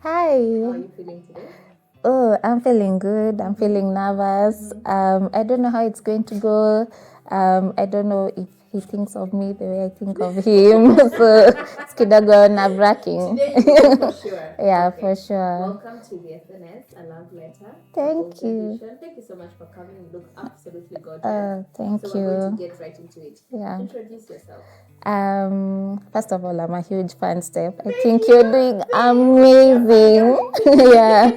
Hi. How are you feeling today? Oh, I'm feeling good. I'm feeling nervous. I don't know how it's going to go. I don't know if he thinks of me the way I think of him. So it's kidogo nerve-wracking. Today you will know for sure. Yeah, Okay. for sure. Welcome to the SNS, a love letter. Thank you. Thank you so much for coming. You look absolutely gorgeous. Thank so we're going to you. get right into it. Yeah. Introduce yourself. First of all, I'm a huge fan, Steph. I think you're doing amazing. Yeah.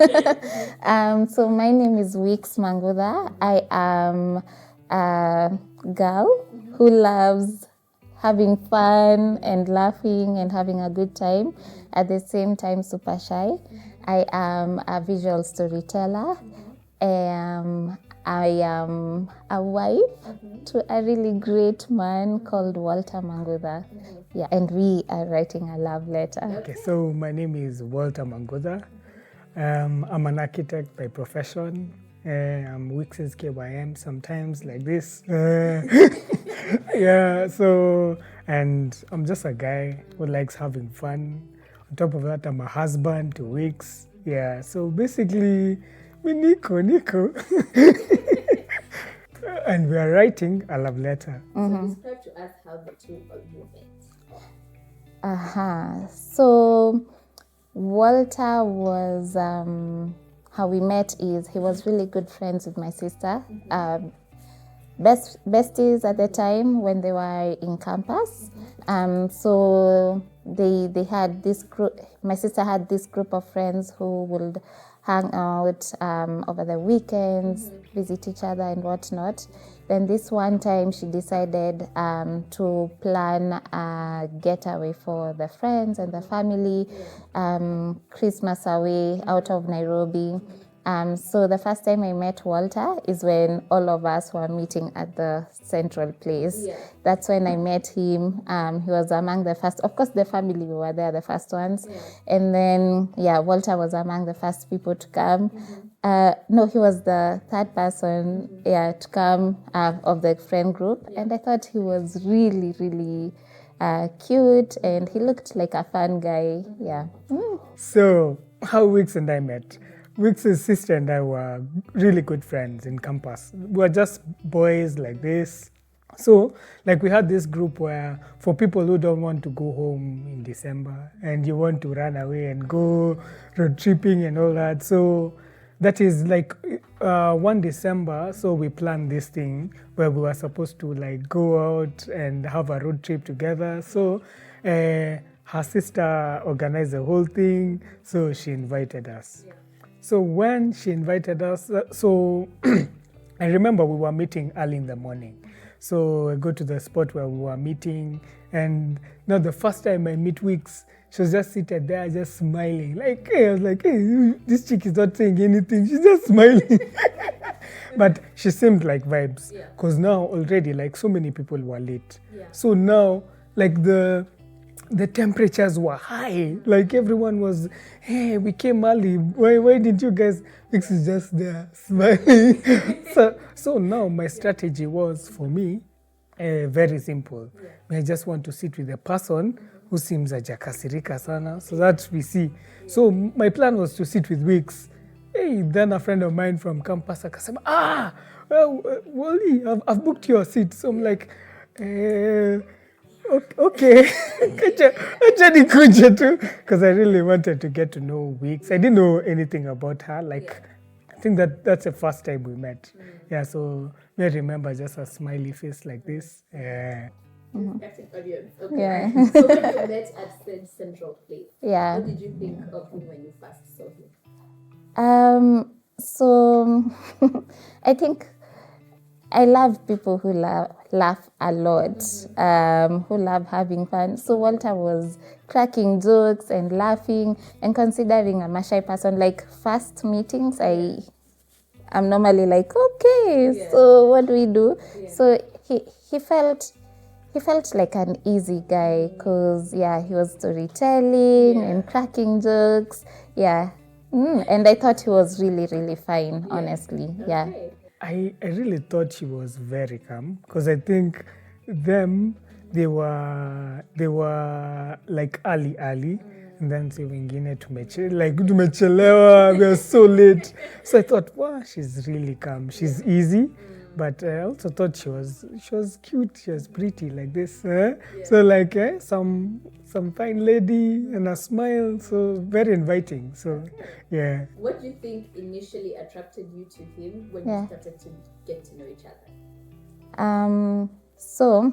So my name is Wixx Mangutha. I am a girl who loves having fun and laughing and having a good time. At the same time, super shy. I am a visual storyteller. I am a wife to a really great man called Walter Mangutha. Yeah, and we are writing a love letter. Okay, so my name is Walter Mangutha. I'm an architect by profession. I'm Wixx's KYM sometimes like this. Yeah, so, and I'm just a guy who likes having fun. On top of that, I'm a husband to Wixx. Yeah, so basically, me Nico. And we are writing a love letter. So describe to us how the two of you met. So Walter was, how we met is he was really good friends with my sister. Besties at the time when they were in campus. So they had this group, my sister had this group of friends who would hang out over the weekends, visit each other and whatnot. Then this one time she decided to plan a getaway for the friends and the family, Christmas away out of Nairobi. So the first time I met Walter is when all of us were meeting at the central place. Yeah. That's when I met him. He was among the first, of course the family were there, the first ones. Yeah. And then, Walter was among the first people to come. No, he was the third person to come of the friend group. Yeah. And I thought he was really, really cute and he looked like a fun guy. Yeah. So, how Wixx and I met. Wixx's sister and I were really good friends in campus. We were just boys like this. So, like we had this group where for people who don't want to go home in December and you want to run away and go road tripping and all that. So, that is like one December, so we planned this thing where we were supposed to like go out and have a road trip together. So, her sister organized the whole thing, so she invited us. Yeah. So when she invited us, I remember we were meeting early in the morning. So I go to the spot where we were meeting, and now the first time I meet Wixx, she was just seated there, just smiling. Like, hey, I was like, hey, this chick is not saying anything. She's just smiling. But she seemed like vibes, because now already, like, so many people were late. Yeah. So now, like, the temperatures were high. Like everyone was, hey, we came early. Why didn't you guys? Wixx is just there smiling. so now my strategy was for me very simple. Yeah. I just want to sit with a person who seems hajakasirika sana, so that we see. So my plan was to sit with Wixx. Hey, then a friend of mine from campus akasema, Wally, I've booked your seat. So I'm like, okay, because I really wanted to get to know Wixx. I didn't know anything about her. Like, I think that's the first time we met. Yeah, so I remember just a smiley face like this. Captain audience. Okay. Yeah. So when you met at said central place, Yeah. what did you think of him when you first saw him? So I think I love people who laugh a lot, who love having fun. So Walter was cracking jokes and laughing, and considering I'm a shy person, like first meetings, I'm normally like, okay, so what do we do? Yeah. So he felt like an easy guy because, he was storytelling and cracking jokes. Yeah. And I thought he was really, really fine, honestly. Yeah. Okay. I really thought she was very calm, because I think they were like early. and then si wengine tumechelewa, we are so late. So I thought, wow, she's really calm. She's easy, but I also thought she was cute. She was pretty like this. So like some fine lady and a smile. So very inviting. So yeah. What do you think initially attracted you to him when Yeah. you started to get to know each other? So,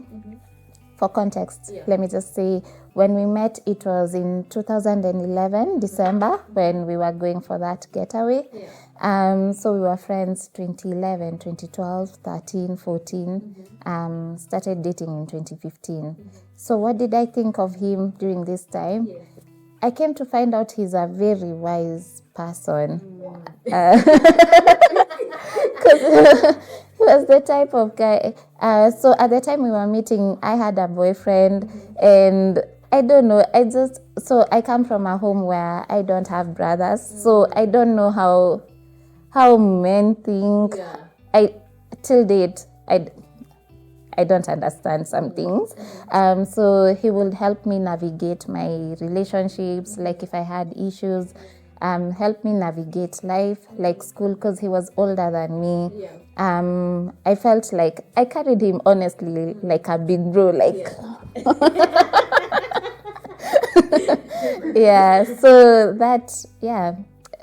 for context, Yeah. let me just say, when we met, it was in 2011, December, when we were going for that getaway. Yeah. So we were friends 2011, 2012, 13, 14, started dating in 2015. So what did I think of him during this time? Yes. I came to find out he's a very wise person. Because he was the type of guy. So at the time we were meeting, I had a boyfriend, and I don't know. I come from a home where I don't have brothers, so I don't know how men think. Yeah. Till date, I don't understand some things. So he would help me navigate my relationships, like if I had issues, help me navigate life, like school, because he was older than me. Yeah. I felt like I carried him honestly like a big bro, like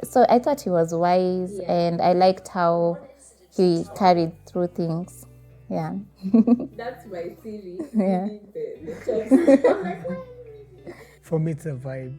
So I thought he was wise, and I liked how he carried through things. Yeah. That's my theory. Yeah. For me, it's a vibe.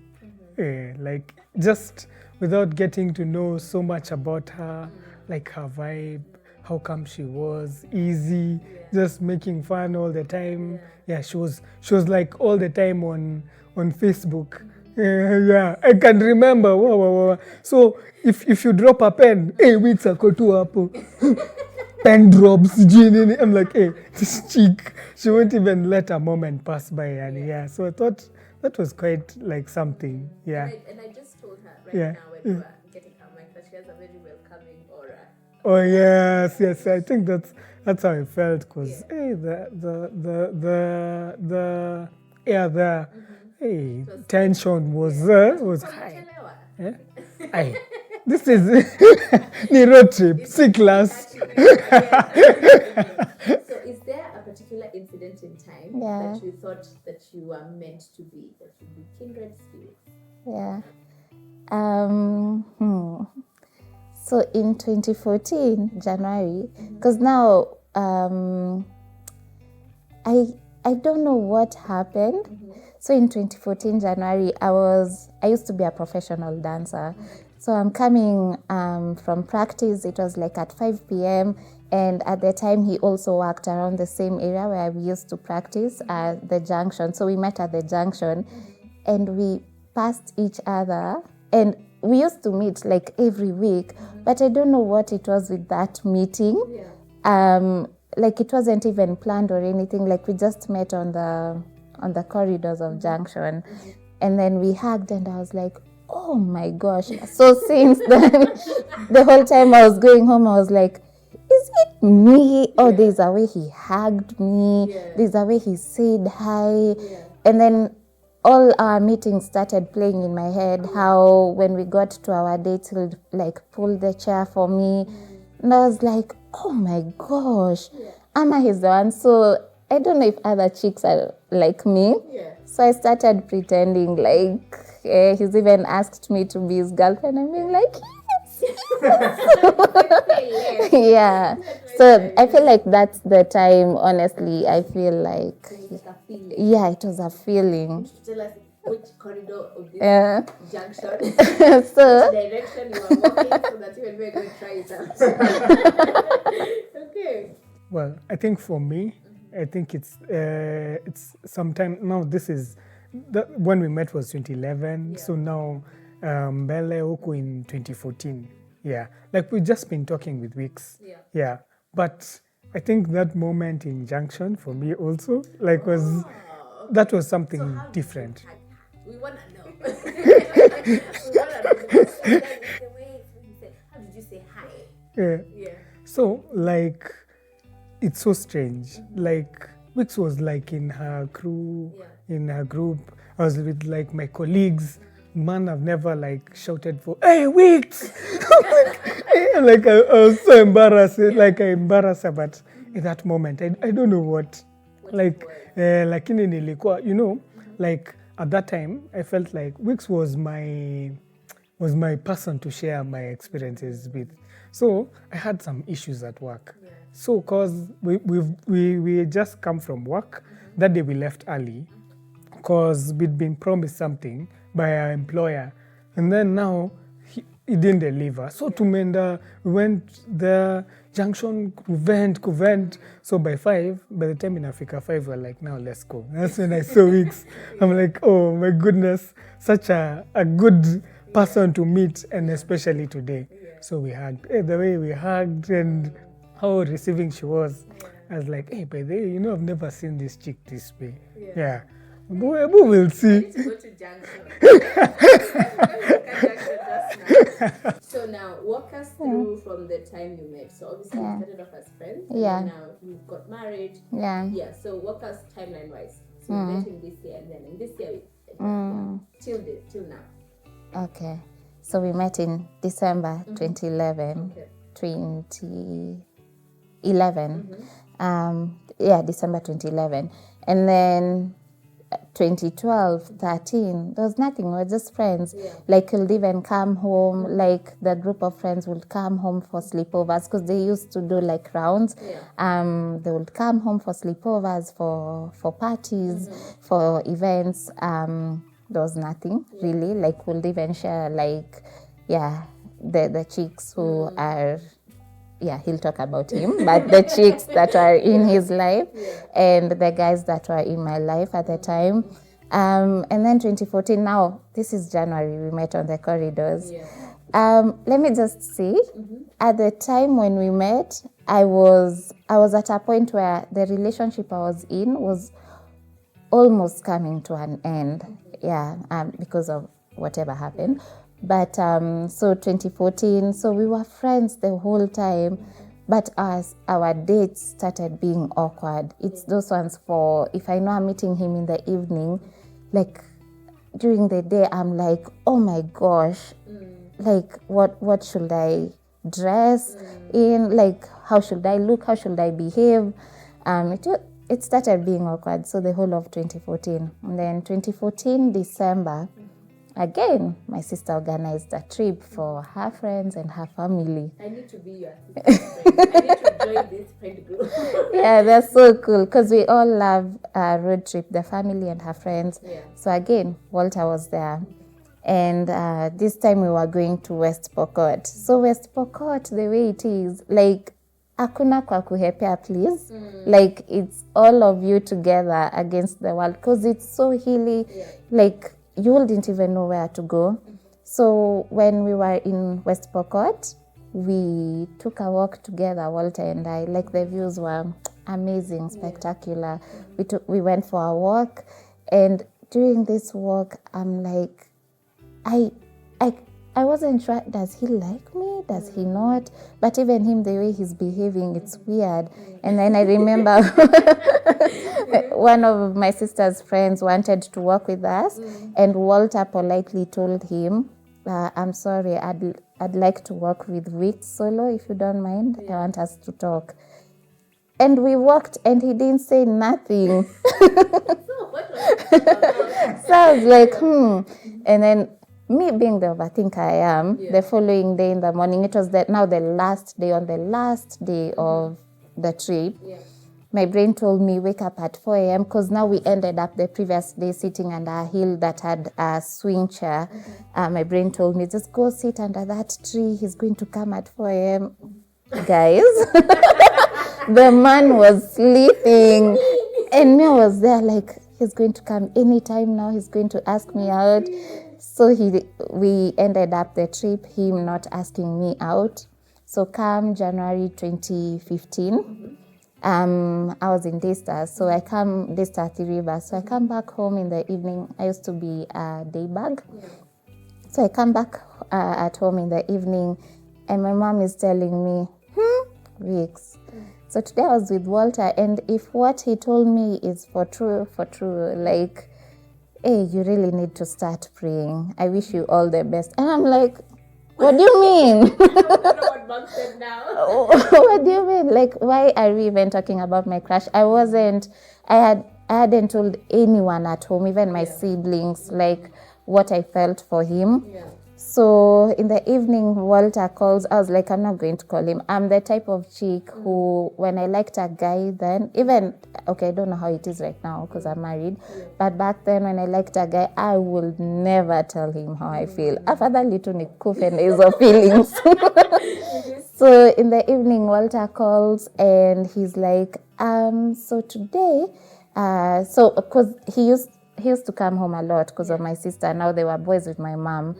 Like just without getting to know so much about her, like her vibe, how come she was easy, just making fun all the time. Yeah, she was like all the time on Facebook. Yeah, I can remember. Wow. So if you drop a pen, hey, Wixx ako tu hapo. Pen drops, Genie. I'm like, hey, this chick, she won't even let a moment pass by. And yeah, so I thought that was quite like something. Yeah. And I just told her right Yeah. now when we were getting her mic that she has a very welcoming aura. Oh yes. I think that's how I felt, because hey, the air there, hey, tension was high. Yeah? Aye. This is the road trip, C class. So is there a particular incident in time that you thought that you were meant to be, that you be kindred spirits? Yeah. So in 2014, January, because now I don't know what happened. So in 2014, January, I used to be a professional dancer. So I'm coming from practice. It was like at 5 p.m. And at the time, he also worked around the same area where we used to practice at the junction. So we met at the junction, and we passed each other. And we used to meet like every week, but I don't know what it was with that meeting. Like it wasn't even planned or anything. Like we just met on the corridors of junction, and then we hugged, and I was like, oh my gosh. So since then, the whole time I was going home, I was like, is it me? Oh, there's a way he hugged me. There's a way he said hi. And then all our meetings started playing in my head, how when we got to our date, he'll like pull the chair for me. And I was like, oh my gosh, Amma is the one. So I don't know if other chicks are like me. So I started pretending like he's even asked me to be his girlfriend. I'm being like, yes. Yeah. So I feel like that's the time, honestly, I feel like, yeah, it was a feeling. Tell us which corridor of this junction, So, which direction you are walking, so that you and me are going to try it out. Okay. Well, I think for me, I think it's sometime now. This is when we met was 2011. So now Mbele Oku in 2014. Yeah, like we've just been talking with Wixx. Yeah, but I think that moment in Junction for me also like was something So different. We want to know. We want to know. Because the way you said, how did you say hi? Yeah. So like it's so strange. Like Wixx was like in her crew, in her group. I was with like my colleagues. man, I've never like shouted for, hey, Wixx! Like I was so embarrassed, like I embarrassed her, but in that moment, I don't know what like, lakini nilikuwa, you know, like at that time, I felt like Wixx was my person to share my experiences with. So I had some issues at work. Yeah. So cause we just come from work, that day we left early, cause we'd been promised something by our employer, and then now he didn't deliver. So tumenda, we went there, junction, Kuvent. So by the time in Africa 5, we're like, now let's go. That's when I saw Wixx. I'm like, oh my goodness, such a good person to meet, and especially today. Yeah. So we hugged. Hey, the way we hugged and how receiving she was, I was like, hey, by the way, you know, I've never seen this chick this way. Yeah. But we will see. I need to go to junction. So now, walk us through from the time you met. So obviously you started off as friends. Yeah. And now you got married. Yeah. Yeah. So walk us timeline-wise. So you met in this year, and then in this year, till now. Okay. So we met in December 2011. Okay. 2011. December 2011. And then 2012, 13, there was nothing. We were just friends. Yeah. Like, you'll even come home, like the group of friends would come home for sleepovers, because they used to do like rounds. Yeah. They would come home for sleepovers, for parties, for events. There was nothing really. Like, we'll even share like, the chicks who are, he'll talk about him, but the chicks that are in his life and the guys that were in my life at the time. And then 2014, now this is January, we met on the corridors. Let me just say, at the time when we met, I was at a point where the relationship I was in was almost coming to an end. Because of whatever happened. But so 2014, so we were friends the whole time, but as our dates started being awkward, it's those ones for, if I know I'm meeting him in the evening, like during the day, I'm like, oh my gosh, like what should I dress in? Like, how should I look? How should I behave? It started being awkward, so the whole of 2014. And then 2014, December, again, my sister organized a trip for her friends and her family. I need to be your sister's friend. I need to join this friend group. Yeah, that's so cool, because we all love a road trip, the family and her friends. Yeah. So again, Walter was there. And this time we were going to West Pokot. So West Pokot, the way it is, like, hakuna kwa kuhepea, please. Like, it's all of you together against the world, because it's so hilly. Like, you wouldn't even know where to go. So when we were in West Pokot, we took a walk together, Walter and I. Like, the views were amazing, spectacular. We went for a walk, and during this walk, I'm like, I wasn't sure, does he like me? Does he not? But even him, the way he's behaving, it's weird. And then I remember one of my sister's friends wanted to work with us, and Walter politely told him, I'm sorry, I'd like to work with Wixx solo, if you don't mind. I want us to talk. And we walked, and he didn't say nothing. So I was like, And then, me being the overthinker I am, the following day in the morning, it was the last day of the trip, my brain told me, wake up at 4 a.m. because now we ended up the previous day sitting under a hill that had a swing chair. My brain told me, just go sit under that tree. He's going to come at 4 a.m. Guys, the man was sleeping. And me was there like, he's going to come anytime now. He's going to ask me out. So we ended up the trip, him not asking me out. So come January 2015, I was in Daystar. So I come Daystar River. So I come back home in the evening. I used to be a day bag. So I come back at home in the evening, and my mom is telling me, Wixx. So today I was with Walter, and if what he told me is for true, like, hey, you really need to start praying. I wish you all the best. And I'm like, what do you mean? I don't know what Mom said now. What do you mean? Like, why are we even talking about my crush? I hadn't told anyone at home, even my siblings, like what I felt for him. Yeah. So in the evening, Walter calls. I was like, I'm not going to call him. I'm the type of chick who, when I liked a guy then, even, okay, I don't know how it is right now because I'm married, but back then when I liked a guy, I will never tell him how I feel. Afadhali tu nikufe na hizo feelings. So in the evening, Walter calls and he's like, so today, so because he used to come home a lot because of my sister. Now they were boys with my mom.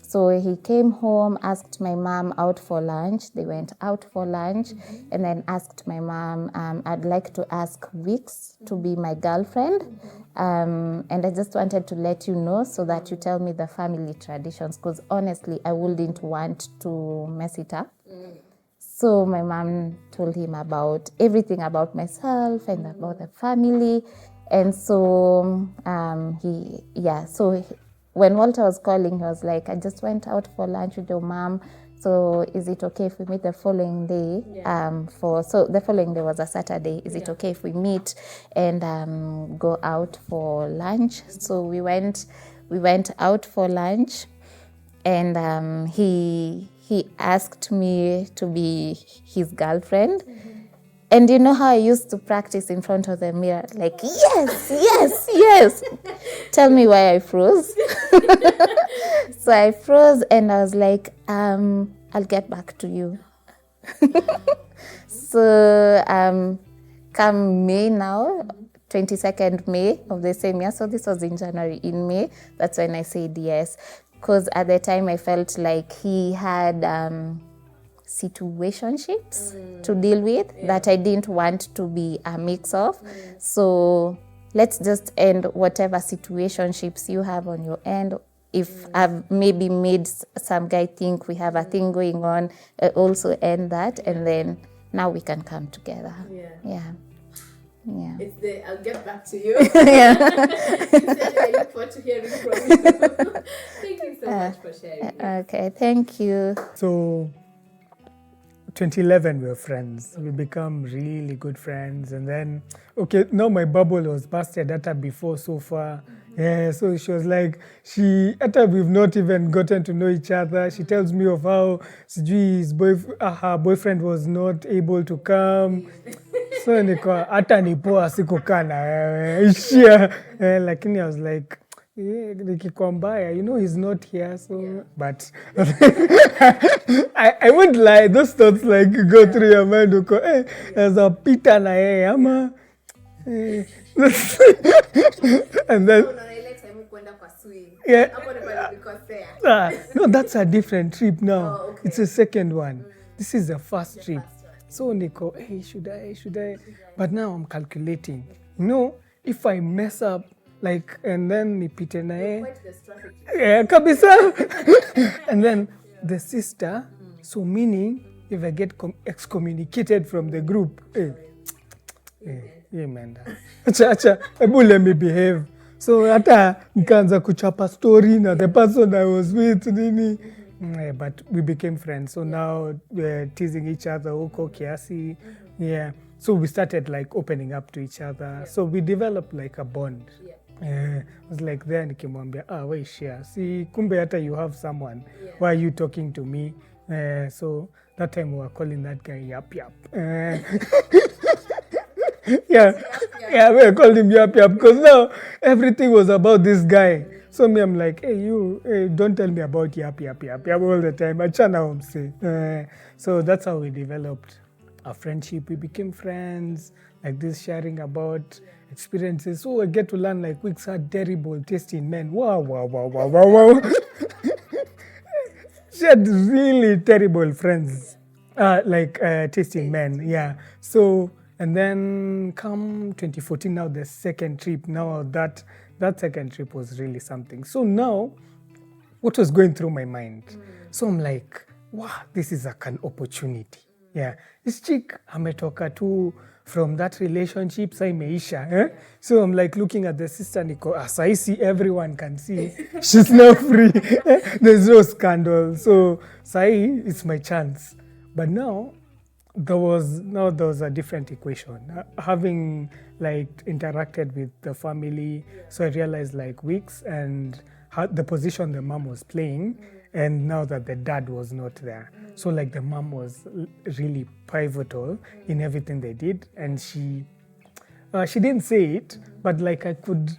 So he came home, asked my mom out for lunch. They went out for lunch and then asked my mom, I'd like to ask Wixx to be my girlfriend. And I just wanted to let you know so that you tell me the family traditions, because honestly, I wouldn't want to mess it up. So my mom told him about everything about myself and about the family. And so when Walter was calling, he was like, I just went out for lunch with your mom. So is it okay if we meet the following day? So the following day was a Saturday. Is it okay if we meet and go out for lunch? So we went out for lunch, and he asked me to be his girlfriend. And you know how I used to practice in front of the mirror? Like, yes. Tell me why I froze. So I froze and I was like, I'll get back to you. So come May now, 22nd May of the same year. So this was in January. In May, that's when I said yes. Because at the time I felt like he had situationships to deal with that I didn't want to be a mix of. So let's just end whatever situationships you have on your end. If I've maybe made some guy think we have a thing going on, also end that, and then now we can come together. Yeah. It's the I'll get back to you. Yeah. I look forward to hearing from you. Thank you so much for sharing. Okay, thank you. So 2011 we were friends. We become really good friends, and then now my bubble was busted at before so far. Yeah, so she was like, we've not even gotten to know each other. She tells me of how her boyfriend was not able to come. So niko hata ni poa sikukaa na wewe ishia, lakini I was like, nikikuwa mbaya, he's not here, so but I wouldn't lie, those thoughts like go through your mind, uko there's a pita na yeye ama and then no, that's a different trip now. Oh, okay. It's a second one. This is the first trip. So niko, should I? But now I'm calculating. If I mess up, like, and then nipite na yeye. Yeah, kabisa. And then the sister, so meaning if I get excommunicated from the group, man. Acha, let me behave. So hata nikaanza kuchapa story na the person I was with nini. But we became friends. So now we're teasing each other huko kiasi. Yeah. So we started like opening up to each other. So we developed like a bond. It was like there nikimwambia, we share. See, kumbe hata you have someone. Why are you talking to me? So that time we were calling that guy Yap. Yeah, we called him Yap because now everything was about this guy. So me, I'm like, don't tell me about Yap all the time. Achana umse. So that's how we developed a friendship. We became friends, like this, sharing about experiences. So I get to learn like Wixx had terrible taste in men. Wow. She had really terrible friends, taste in men. Yeah. So, and then come 2014, now the second trip, now that second trip was really something. So now, what was going through my mind? So I'm like, wow, this is an opportunity. Yeah, this chick ametoka tu from that relationship sa imeisha So I'm like looking at the sister niko I see everyone can see she's now free there's no scandal, so sai it's my chance. But now there was a different equation. Having like interacted with the family, so I realized like Wixx and the position the mom was playing, and now that the dad was not there, so like the mom was really pivotal in everything they did, and she didn't say it, but like I could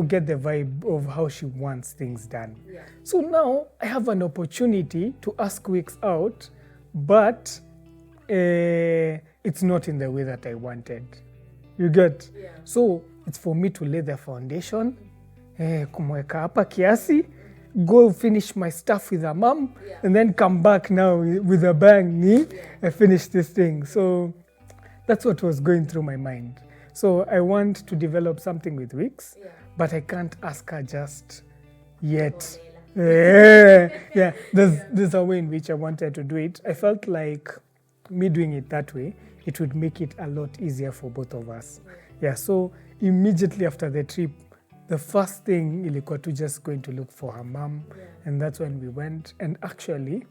get the vibe of how she wants things done. So now I have an opportunity to ask Wixx out, but it's not in the way that I wanted. You get? So it's for me to lay the foundation, kumweka hapa kiasi, go finish my stuff with her mom, and then come back now with a bang, finish this thing. So that's what was going through my mind. So I want to develop something with Wixx, but I can't ask her just yet. There's a way in which I wanted to do it. I felt like me doing it that way, it would make it a lot easier for both of us. So immediately after the trip, the first thing ilikuwa tu just going to look for her mom, and that's when we went. And actually,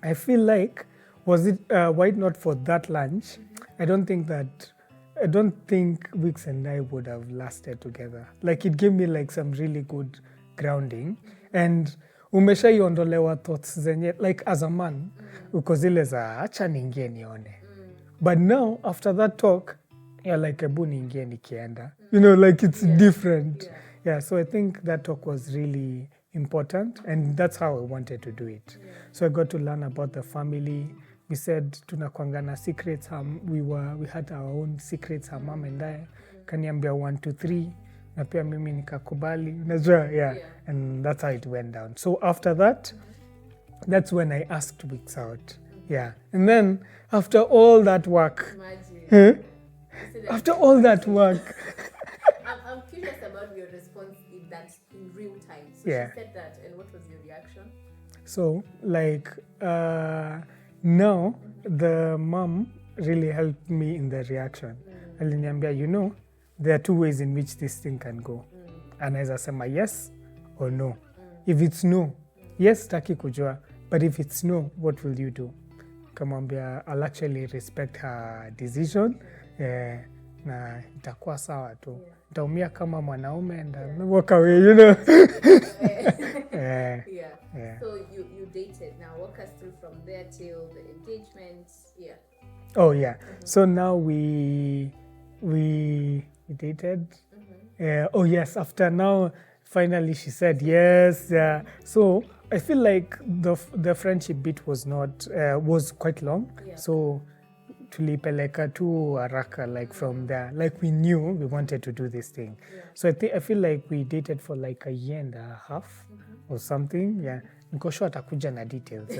I feel like, why not for that lunch? I don't think Wixx and I would have lasted together. Like it gave me like some really good grounding, and umeshaiondolewa thoughts zenye like as a man uko zile za acha niingie nione, but now after that talk you're like ebu niingie nikienda, like it's different. So I think that talk was really important, and that's how I wanted to do it. So I got to learn about the family. We said tunakwangana secrets, we had our own secrets, her mom and I. Kaniambia 1 2 3 na pia mimi nikakubali, unajua. And that's how it went down. So after that, that's when I asked Wixx out. And then after all that work, after all that work, I'm curious about your response in real time. So she said that, and what was your reaction? So like now the mom really helped me in the reaction. Aliniambia, there are 2 ways in which this thing can go. Anaweza sema yes or no. If it's no, yes taki kujua, but if it's no, what will you do? Kamwambia I'll actually respect her decision, na itakuwa sawa tu. Nitaumia kama mwanaume and walk away, So you dated. Now walk us through from there till the engagement. So now we dated. After now finally she said yes. So I feel like the friendship bit was quite long. So tulipeleka tu haraka, like from there, like we knew we wanted to do this thing. So I feel like we dated for like a year and a half or something. Niko sure atakuja na details.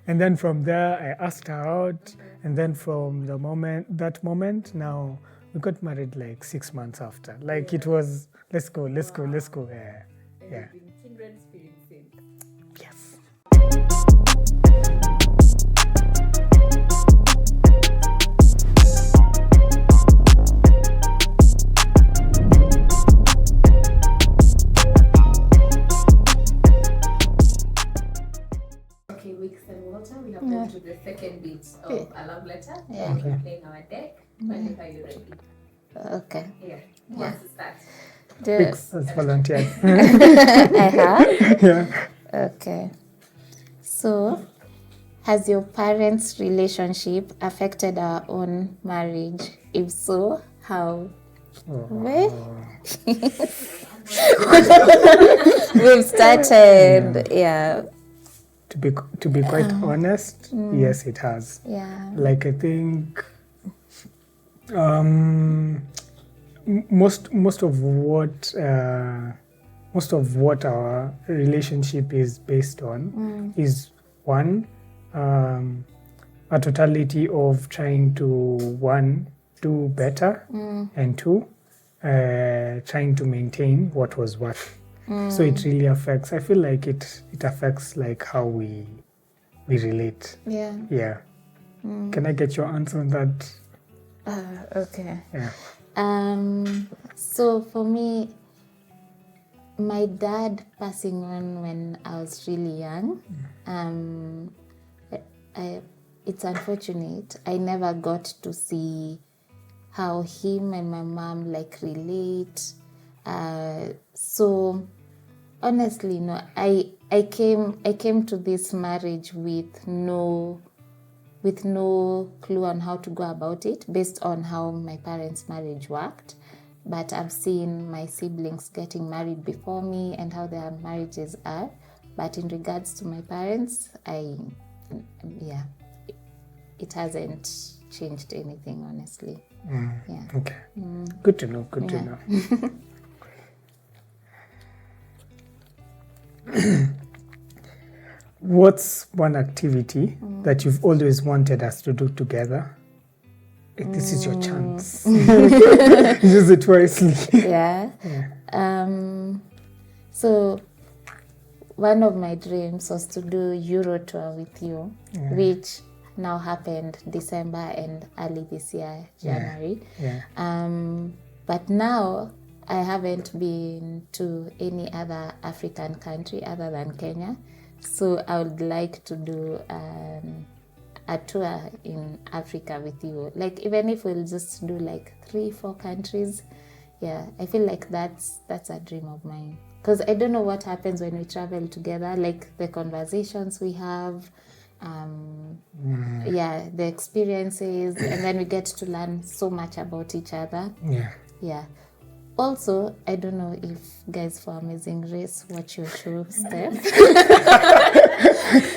And then from there I asked her out, and then from that moment now we got married like 6 months after. Like it was let's go. And you've been kindred spirits since. Yes. Okay, Wixx and Walter, we have come to the second bit of a love letter. Okay. Playing our deck. Whenever you're ready. Okay. Let's start. Wixx has volunteered. I have? Okay. So, has your parents' relationship affected our own marriage? If so, how? We've started, To be quite honest, yes, it has. Like I think most of what our relationship is based on is one, a totality of trying to do better, and two, trying to maintain what was what. So it really affects. I feel like it affects like how we relate. Can I get your answer on that? Okay. Yeah. So for me, my dad passing on when I was really young, it's unfortunate. I never got to see how him and my mom like relate. So honestly, no, I came to this marriage with no clue on how to go about it based on how my parents' marriage worked. But I've seen my siblings getting married before me and how their marriages are. But in regards to my parents, it hasn't changed anything, honestly. Yeah. Okay. Good to know. Good to know. What's one activity that you've always wanted us to do together? This is your chance. Use it wisely. Yeah. So one of my dreams was to do Euro tour with you, which now happened December and early this year, January. But now I haven't been to any other African country other than Kenya. So I would like to do a tour in Africa with you. Like even if we'll just do like 3-4 countries, I feel like that's a dream of mine. Because I don't know what happens when we travel together, like the conversations we have, the experiences, and then we get to learn so much about each other. Yeah. Also, I don't know if guys for Amazing Race watch your show, Steph.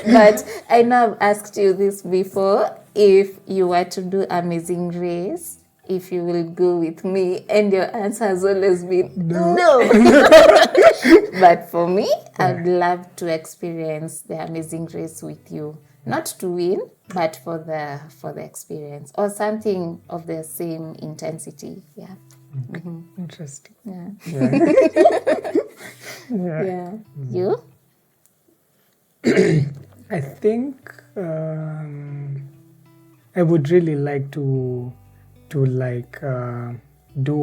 But I know I've asked you this before. If you were to do Amazing Race, if you will go with me, and your answer has always been no. But for me, I'd love to experience the Amazing Race with you. Not to win, but for the experience, or something of the same intensity. Yeah. Interesting. You? I think I would really like to do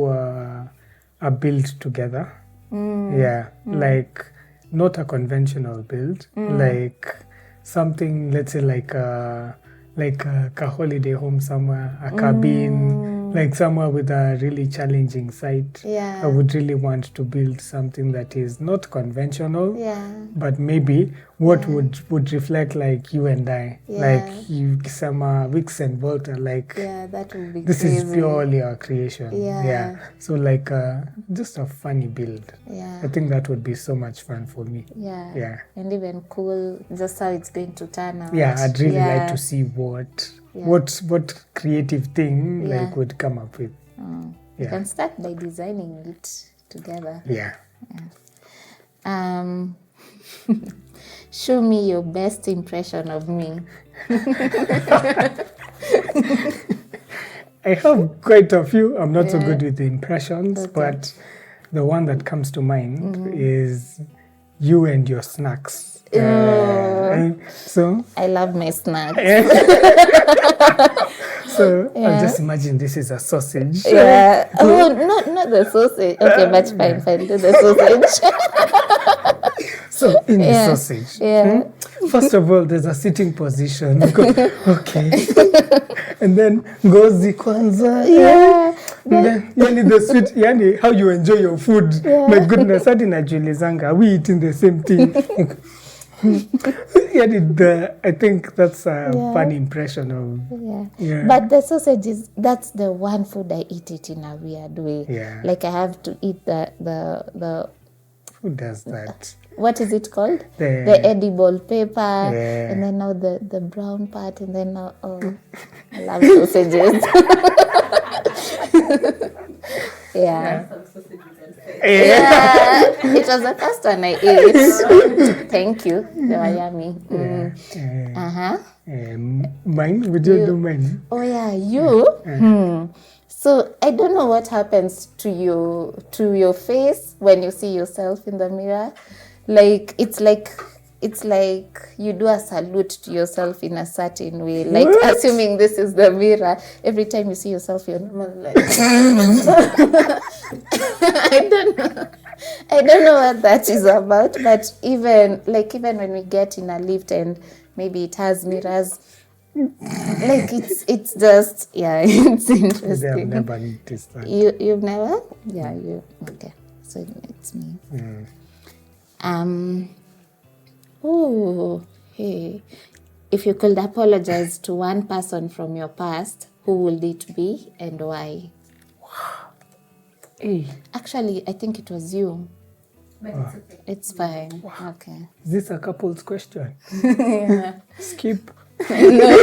a build together. Like not a conventional build, like something, let's say like a holiday home somewhere, a cabin, like somewhere with a really challenging site. I would really want to build something that is not conventional, but maybe what would reflect like you and I, like you, Sama, Wixx and Volta, like that would be this crazy. is purely our creation. So like just a funny build. I think that would be so much fun for me. And even cool, just how it's going to turn out. I'd really like to see what creative thing like would come up with. You can start by designing it together. Show me your best impression of me. I have quite a few. I'm not so good with the impressions, but the one that comes to mind is you and your snacks. So I love my snacks. So I'll just imagine this is a sausage. Oh, not the sausage. Okay, but fine, do the sausage. So in the sausage, first of all, there's a sitting position. Okay. And then gozi kwanza. And then yani the sweet, yani how you enjoy your food. My goodness, hadi najiulizanga, are we eating the same thing? I think that's a funny impression of. But the sausage that's the one food I eat it in a weird way. Like I have to eat the who does that? What is it called? The edible paper, and then now the brown part, and then now I love sausages. It was the first one I ate. Thank you. They were yummy. Mine? Would you do mine? Oh yeah, you. So I don't know what happens to your face when you see yourself in the mirror. Like it's like it's like you do a salute to yourself in a certain way, like What? assuming this is the mirror. Every time you see yourself, you're normal, like I don't know what that is about, but even when we get in a lift and maybe it has mirrors, like it's just it's interesting. I've never noticed that. You've never? Yeah, you okay. So it's me. Oh, hey. If you could apologize to one person from your past, who would it be and why? Hey. Actually, I think it was you. But It's fine. Wow. Okay. Is this a couple's question? Yeah. Skip. No.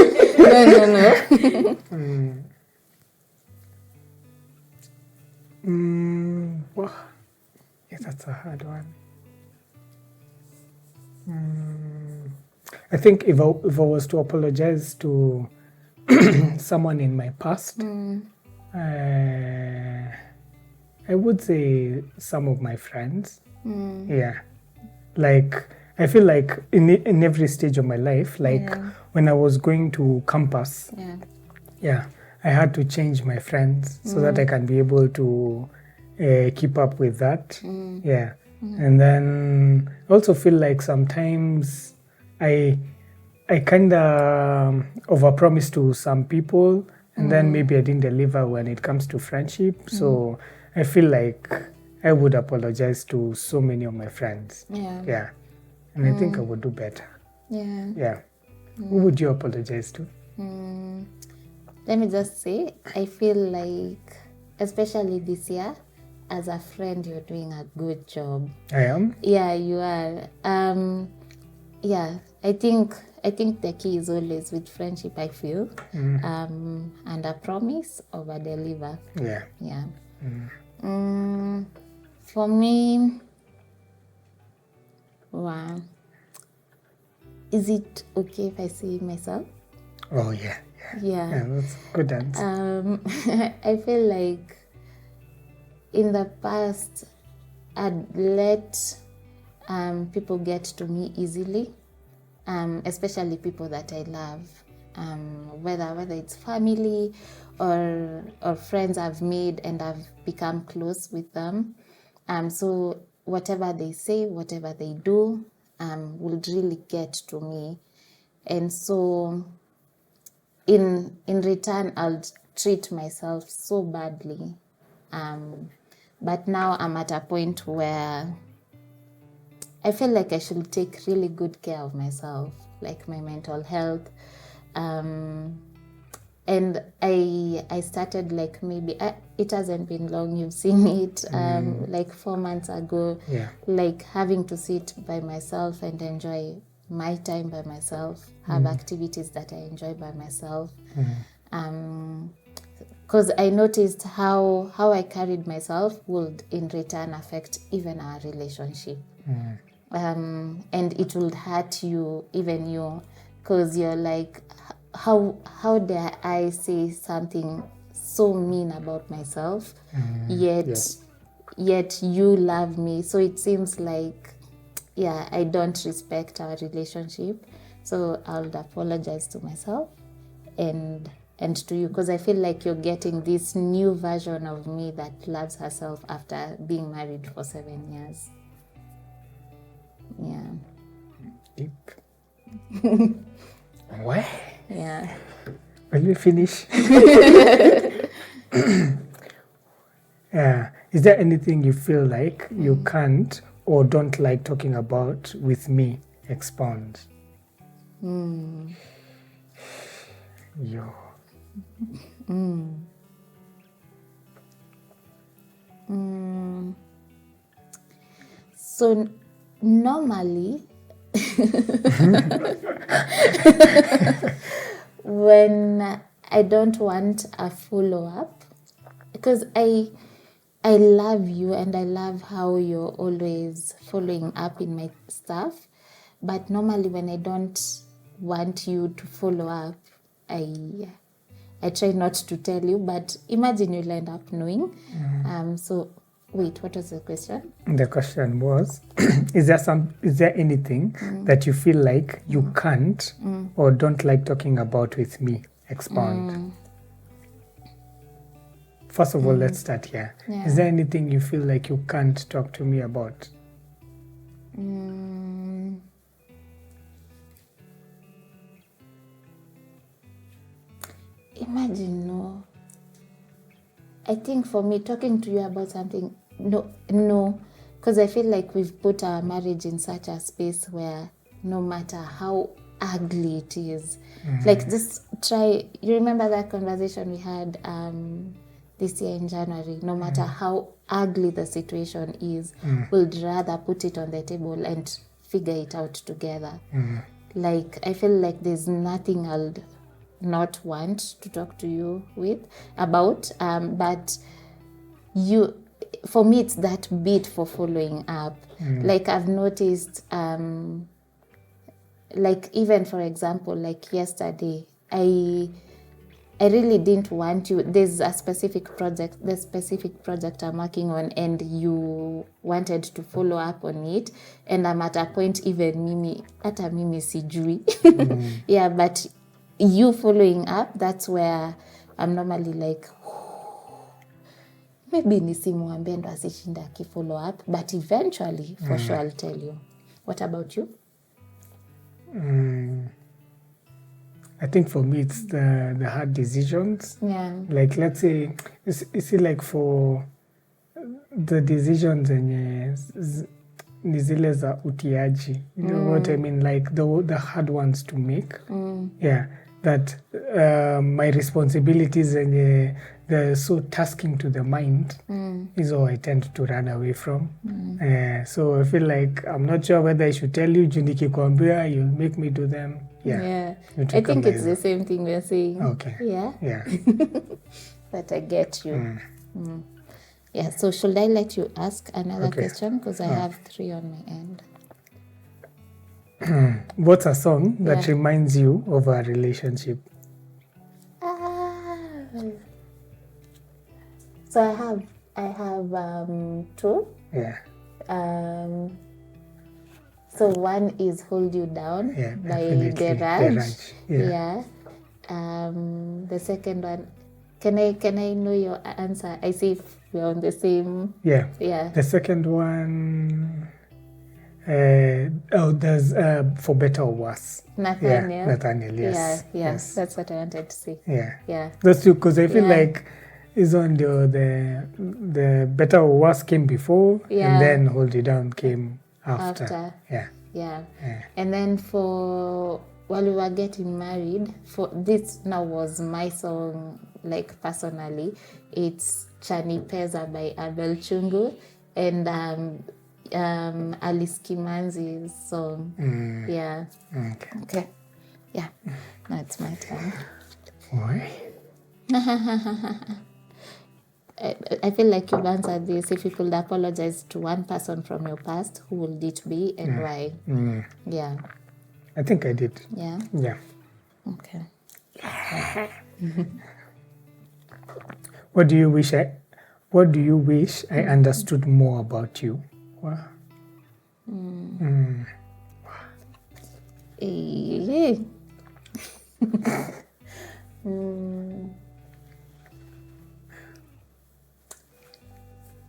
Wow. Yeah, that's a hard one. I think if I was to apologize to someone in my past, I would say some of my friends. Yeah. Like, I feel like in every stage of my life, like when I was going to campus, I had to change my friends so that I can be able to keep up with that. Yeah. And then I also feel like sometimes I kind of overpromised to some people, and then maybe I didn't deliver when it comes to friendship. So I feel like I would apologize to so many of my friends. Yeah. And I think I would do better. Yeah. Who would you apologize to? Let me just say, I feel like, especially this year, as a friend, you're doing a good job. I am? Yeah, you are. I think the key is always with friendship, I feel. Under promise, over deliver. Yeah. For me, wow. Is it okay if I say myself? Oh, yeah. Yeah, that's a good answer. I feel like in the past, I'd let people get to me easily, especially people that I love, whether it's family or friends I've made and I've become close with them. So whatever they say, whatever they do, will really get to me. And so in return, I'll treat myself so badly. But now I'm at a point where I feel like I should take really good care of myself, like my mental health. And I started like maybe, it hasn't been long, you've seen it, like 4 months ago, like having to sit by myself and enjoy my time by myself, have activities that I enjoy by myself. Because I noticed how I carried myself would in return affect even our relationship. And it would hurt you, even you, because you're like, how dare I say something so mean about myself, yet you love me. So it seems like, I don't respect our relationship. So I'll apologize to myself and to you, because I feel like you're getting this new version of me that loves herself after being married for 7 years. Yeah. Deep. What? Yeah. Will we finish? Yeah. Is there anything you feel like you can't or don't like talking about with me? Expound. Yo. So normally, when I don't want a follow-up, because I love you and I love how you're always following up in my stuff, but normally when I don't want you to follow up, I try not to tell you, but imagine you'll end up knowing. So Wait, what was the question? The question was, is there anything that you feel like you can't or don't like talking about with me? Expound. First of all, let's start here. Yeah. Is there anything you feel like you can't talk to me about? Imagine, no. I think for me, talking to you about something, no, because I feel like we've put our marriage in such a space where no matter how ugly it is, like just try, you remember that conversation we had this year in January, no matter how ugly the situation is, we'd rather put it on the table and figure it out together. Like, I feel like there's nothing I'll not want to talk to you about, but for me it's that bit for following up. Like I've noticed, like even for example, like yesterday, I really didn't want you. There's a specific project I'm working on, and you wanted to follow up on it, and I'm at a point even mimi sijui. Yeah, but you following up, that's where I'm normally like, maybe nisimwambie ndo asishinda follow up, but eventually for sure I'll tell you. What about you? I think for me it's the hard decisions. Yeah. Like let's say, you see, like for the decisions ni zile za utiaji. You know what I mean? Like the hard ones to make. Yeah. That my responsibilities and they're so tasking to the mind is all I tend to run away from. So I feel like I'm not sure whether I should tell you, Nikikwambia, you'll make me do them. Yeah. I think it's the same thing we're saying. Okay. Yeah. But I get you. Yeah, so should I let you ask another question? Because I have 3 on my end. What's a song that reminds you of our relationship? So I have 2. Yeah. So one is "Hold You Down" by definitely. Deraj. Yeah. The second one, can I know your answer? I see if we're on the same. Yeah. The second one. There's For Better or Worse. Nathaniel. Nathaniel, yes. Yes. That's what I wanted to say. Yeah. Those two, because I feel like is on the Better or Worse came before, and then Hold You Down came after. Yeah. And then for while we were getting married, for this now was my song, like personally, it's Chani Pesa by Abel Chungu and Alice Kimanzi's song. Yeah. Okay. Yeah. Now it's my turn. Why? I feel like you've answered this. If you could apologize to one person from your past, who would it be and why? Yeah. I think I did. Yeah? Yeah. Okay. What do you wish I understood more about you? Wow.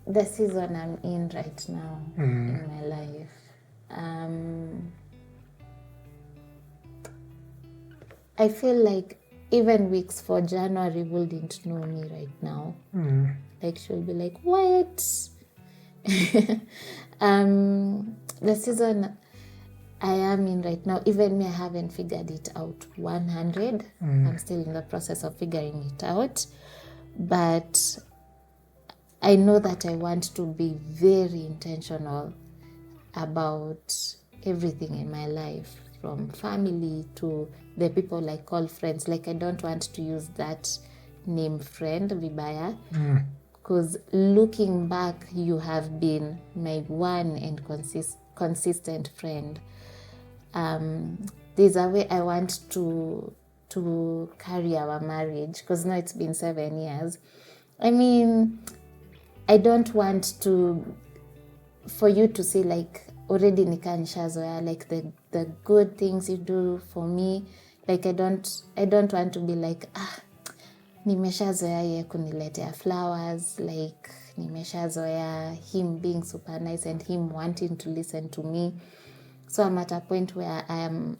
The season I'm in right now in my life. I feel like even Wixx for January wouldn't know me right now. Like she'll be like, what? The season I am in right now, even me, I haven't figured it out 100. I'm still in the process of figuring it out. But I know that I want to be very intentional about everything in my life, from family to the people I call friends. Like, I don't want to use that name friend, Vibaya, because looking back, you have been my one and consistent friend. There's a way I want to carry our marriage, because now it's been 7 years. I mean, I don't want for you to say like already nikanishazoea, like the good things you do for me, like I don't want to be like nimeshazoea ye kuniletea flowers, like nimeshazoea him being super nice and him wanting to listen to me. So I'm at a point where I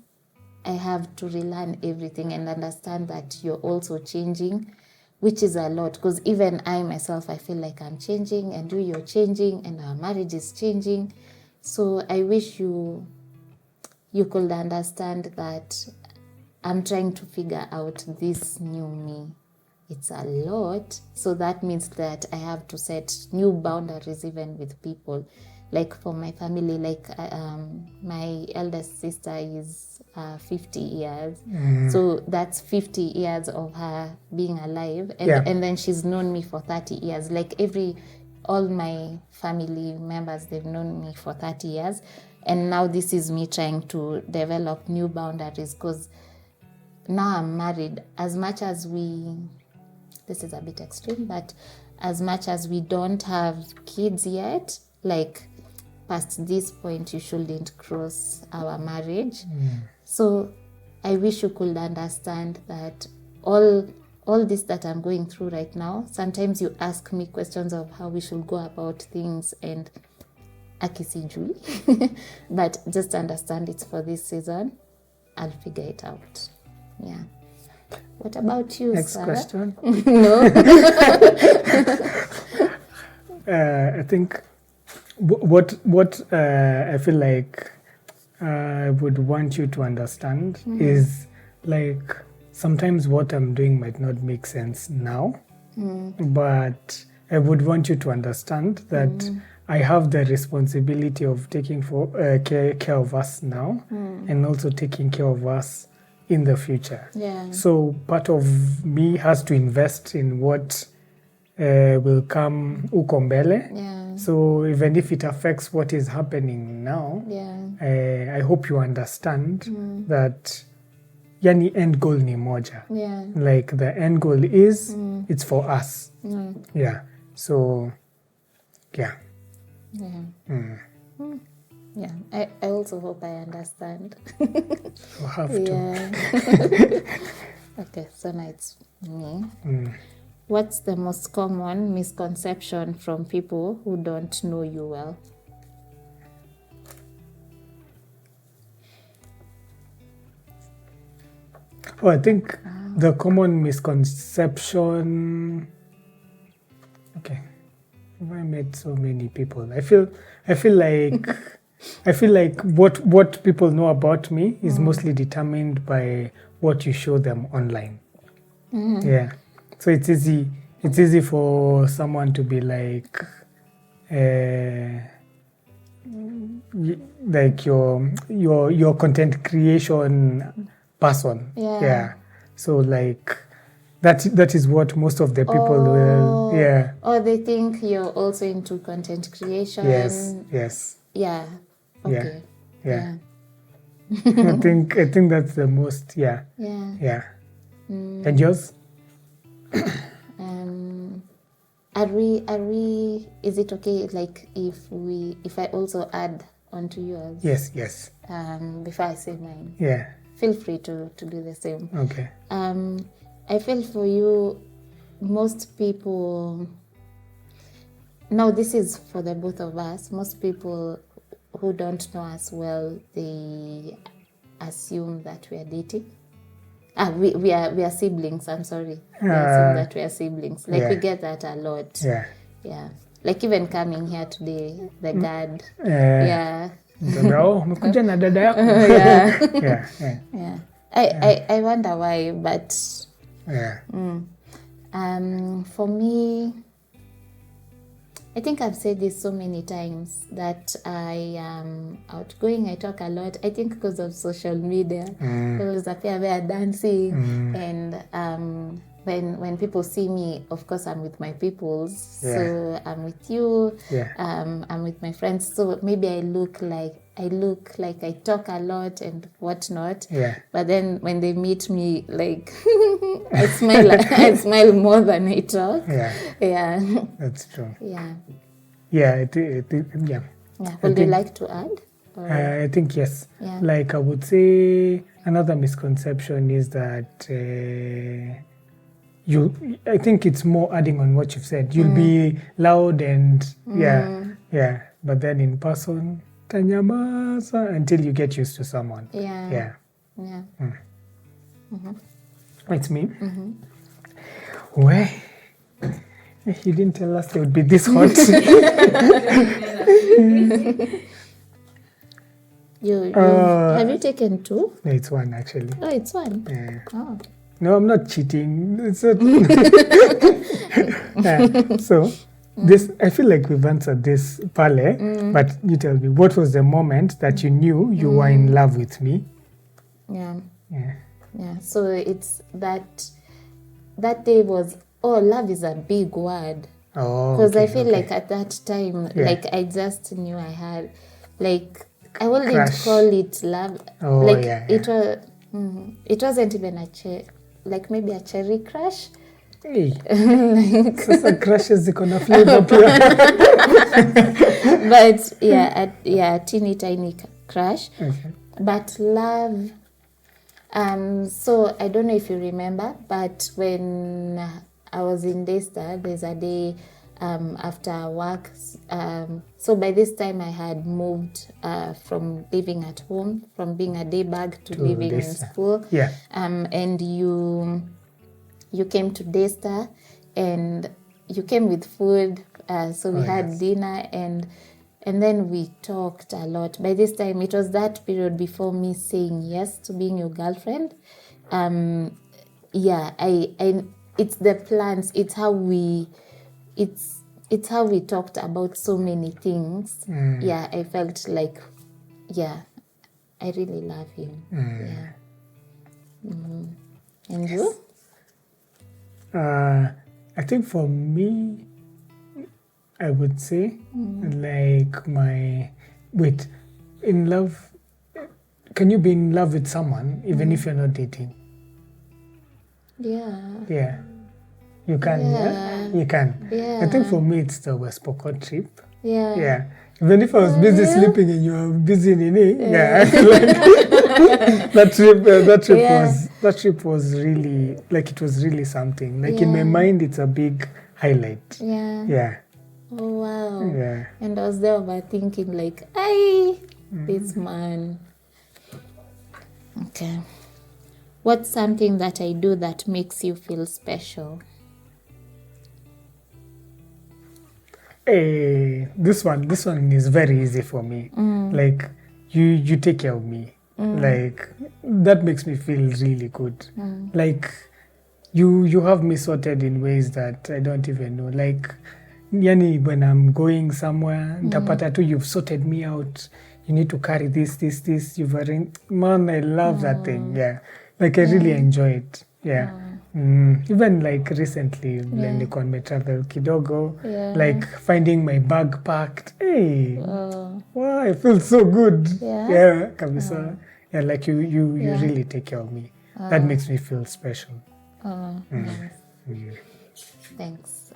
have to relearn everything and understand that you're also changing, which is a lot, because even I myself, I feel like I'm changing and you're changing and our marriage is changing. So I wish you could understand that I'm trying to figure out this new me. It's a lot. So that means that I have to set new boundaries even with people. Like for my family, like my eldest sister is 50 years. So that's 50 years of her being alive. And then she's known me for 30 years. Like all my family members, they've known me for 30 years. And now this is me trying to develop new boundaries, because now I'm married. As much as this is a bit extreme, but as much as we don't have kids yet, like past this point, you shouldn't cross our marriage. So I wish you could understand that all this that I'm going through right now, sometimes you ask me questions of how we should go about things, and akisijui, but just understand it's for this season. I'll figure it out. Yeah. What about you, Next Sarah? question. No. I think what I feel like I would want you to understand is like sometimes what I'm doing might not make sense now, but I would want you to understand that I have the responsibility of taking care of us now and also taking care of us in the future. Yeah. So part of me has to invest in what will come uko mbele. Yeah. So even if it affects what is happening now, Yeah. I hope you understand that yani end goal ni moja. Yeah. Like the end goal is it's for us. Yeah. So yeah. Yeah. Yeah. I also hope I understand. You have to. Yeah. Okay, so now it's me. What's the most common misconception from people who don't know you well? Oh, I think the common misconception. Okay, I met so many people. I feel like what people know about me is mostly determined by what you show them online. Yeah, so it's easy for someone to be like your content creation person. Yeah. So like that is what most of the people will. Yeah. Or they think you're also into content creation. Yes. Yeah. Okay. Yeah. I think that's the most. Yeah. And yours? Are we? Is it okay? Like if I also add onto yours? Yes. Before I say mine. Yeah. Feel free to do the same. Okay. I feel for you, most people. Now this is for the both of us. Most people who don't know us well, they assume that we are dating. We are siblings. I'm sorry. They assume that we are siblings. Like we get that a lot. Yeah. Like even coming here today, the guard. Yeah. Umekuja na dada yako. Yeah. I wonder why, but for me, I think I've said this so many times that I am outgoing. I talk a lot. I think because of social media. Always appear there dancing and when people see me, of course, I'm with my peoples. So I'm with you. I'm with my friends. So maybe I look like I talk a lot and whatnot. But then when they meet me, like I smile more than I talk. Yeah. That's true. Yeah. Yeah. Would you like to add? I think yes. Like I would say another misconception is that I think it's more adding on what you've said. You'll be loud and but then in person, tanyamaza until you get used to someone. It's me. Where? You didn't tell us it would be this hot. Have you taken 2? No, it's 1 actually. Oh, it's 1. Yeah. Oh. No, I'm not cheating. It's not. So, this I feel like we've answered this, Pale. But you tell me, what was the moment that you knew you were in love with me? Yeah. So it's that day was. Oh, love is a big word. Oh. Because I feel like at that time, like I just knew I had, like I wouldn't call it love. Oh, like it was. It wasn't even like maybe a cherry crush. Hey. Sasa crushes ziko na flavor pia. But teeny tiny crush. Okay. But love. So I don't know if you remember, but when I was in Daystar, there's a day after work. So by this time I had moved from living at home, from being a day bag to living in school. And you came to Daystar and you came with food. So we had dinner and then we talked a lot. By this time, it was that period before me saying yes to being your girlfriend. It's the plans. It's how we talked about so many things. I felt like, I really love you. And you? I think for me, I would say like in love, can you be in love with someone even if you're not dating? Yeah. You can, You can. I think for me, it's the West Pokot trip. Yeah. Even if I was busy sleeping and you were busy in it, I feel like that trip was really, like it was really something. Like in my mind, it's a big highlight. Yeah. Oh, wow. Yeah. And I was there overthinking like, this man. Okay. What's something that I do that makes you feel special? This one is very easy for me. Like you take care of me. Like that makes me feel really good. Like you have me sorted in ways that I don't even know. Like yani when I'm going somewhere, tapata tu you've sorted me out. You need to carry this. You've arranged. Man, I love that thing. Yeah. Like I really enjoy it. Yeah. Even like recently when nilikuwa nimetravel kidogo, like finding my bag packed. Hey, wow, I feel so good. Yeah, kabisa. Yeah, like you really take care of me. That makes me feel special. Thanks.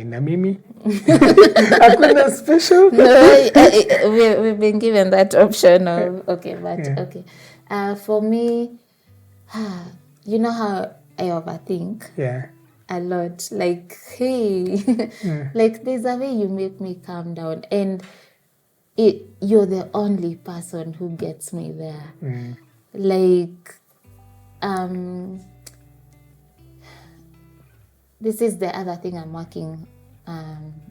Na mimi? Hakuna special? No, we've been given that option of, okay. For me, you know how I overthink? A lot. Like, hey, like there's a way you make me calm down and you're the only person who gets me there. Like, this is the other thing I'm working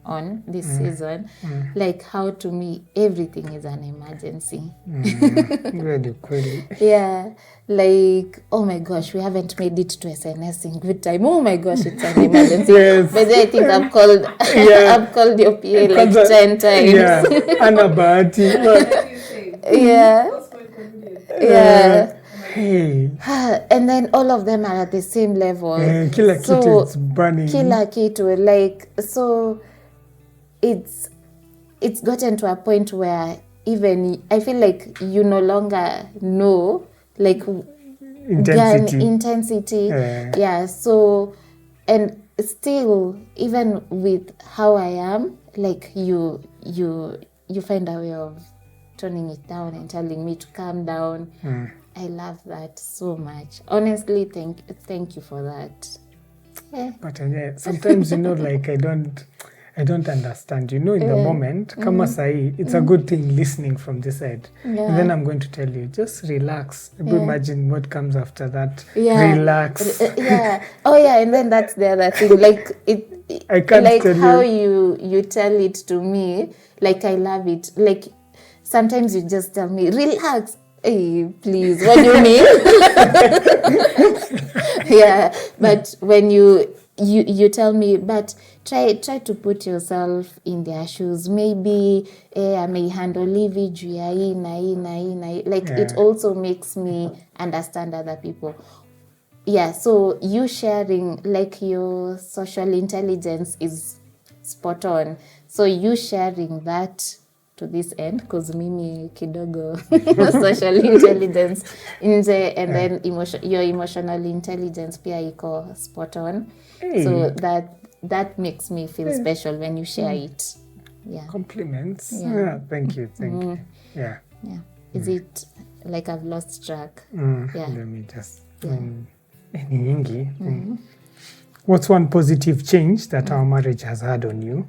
on this season. Like how to me everything is an emergency. Really. Yeah, like oh my gosh, we haven't made it to SNS in good time. Oh my gosh, it's an emergency. But then I think I've called I've called your PA like 10 times. Anna Bahati. Yeah. Hey. And then all of them are at the same level. Kila kitu is burning. Kila kitu, like, so it's gotten to a point where even I feel like you no longer know, like, intensity. Yeah, so, and still, even with how I am, like, you find a way of toning it down and telling me to calm down. I love that so much. Honestly, thank you for that. Yeah. But sometimes, like, I don't understand, in the moment, kama sahi, it's a good thing listening from this side. Yeah. And then I'm going to tell you, just relax. Imagine what comes after that. Yeah. Relax. Yeah. Oh yeah, and then that's the other thing. Like, I can't like tell how you. you tell it to me, like, I love it. Like, sometimes you just tell me, relax. Hey, please, what do you mean? Yeah, but when you tell me, but try to put yourself in their shoes. Maybe I may handle hivi juu ya hii na hii na hii na hii. Like, it also makes me understand other people. Yeah, so you sharing, like, your social intelligence is spot on. So you sharing that to this end, because mimi kidogo social intelligence nje, and then your emotional intelligence pia iko spot on. So that makes me feel special when you share it. Yeah. Compliments. Yeah. Thank you. Yeah. Is it like I've lost track? Yeah. Let me just what's one positive change that our marriage has had on you?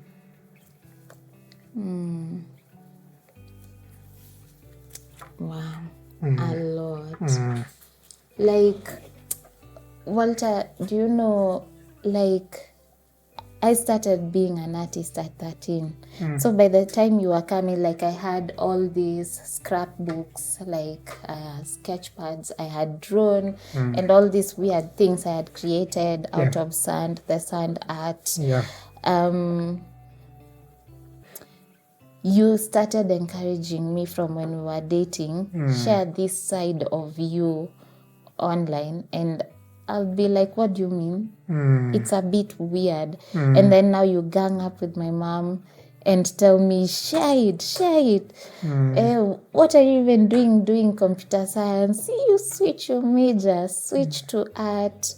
Wow, a lot. Like, Walter, do you know, like, I started being an artist at 13. So by the time you were coming, like, I had all these scrapbooks, like sketch pads I had drawn, and all these weird things I had created out of sand, the sand art. Yeah. You started encouraging me from when we were dating, share this side of you online, and I'll be like, what do you mean? It's a bit weird. And then now you gang up with my mom and tell me, share it. What are you even doing computer science? See, you switch your major, switch to art.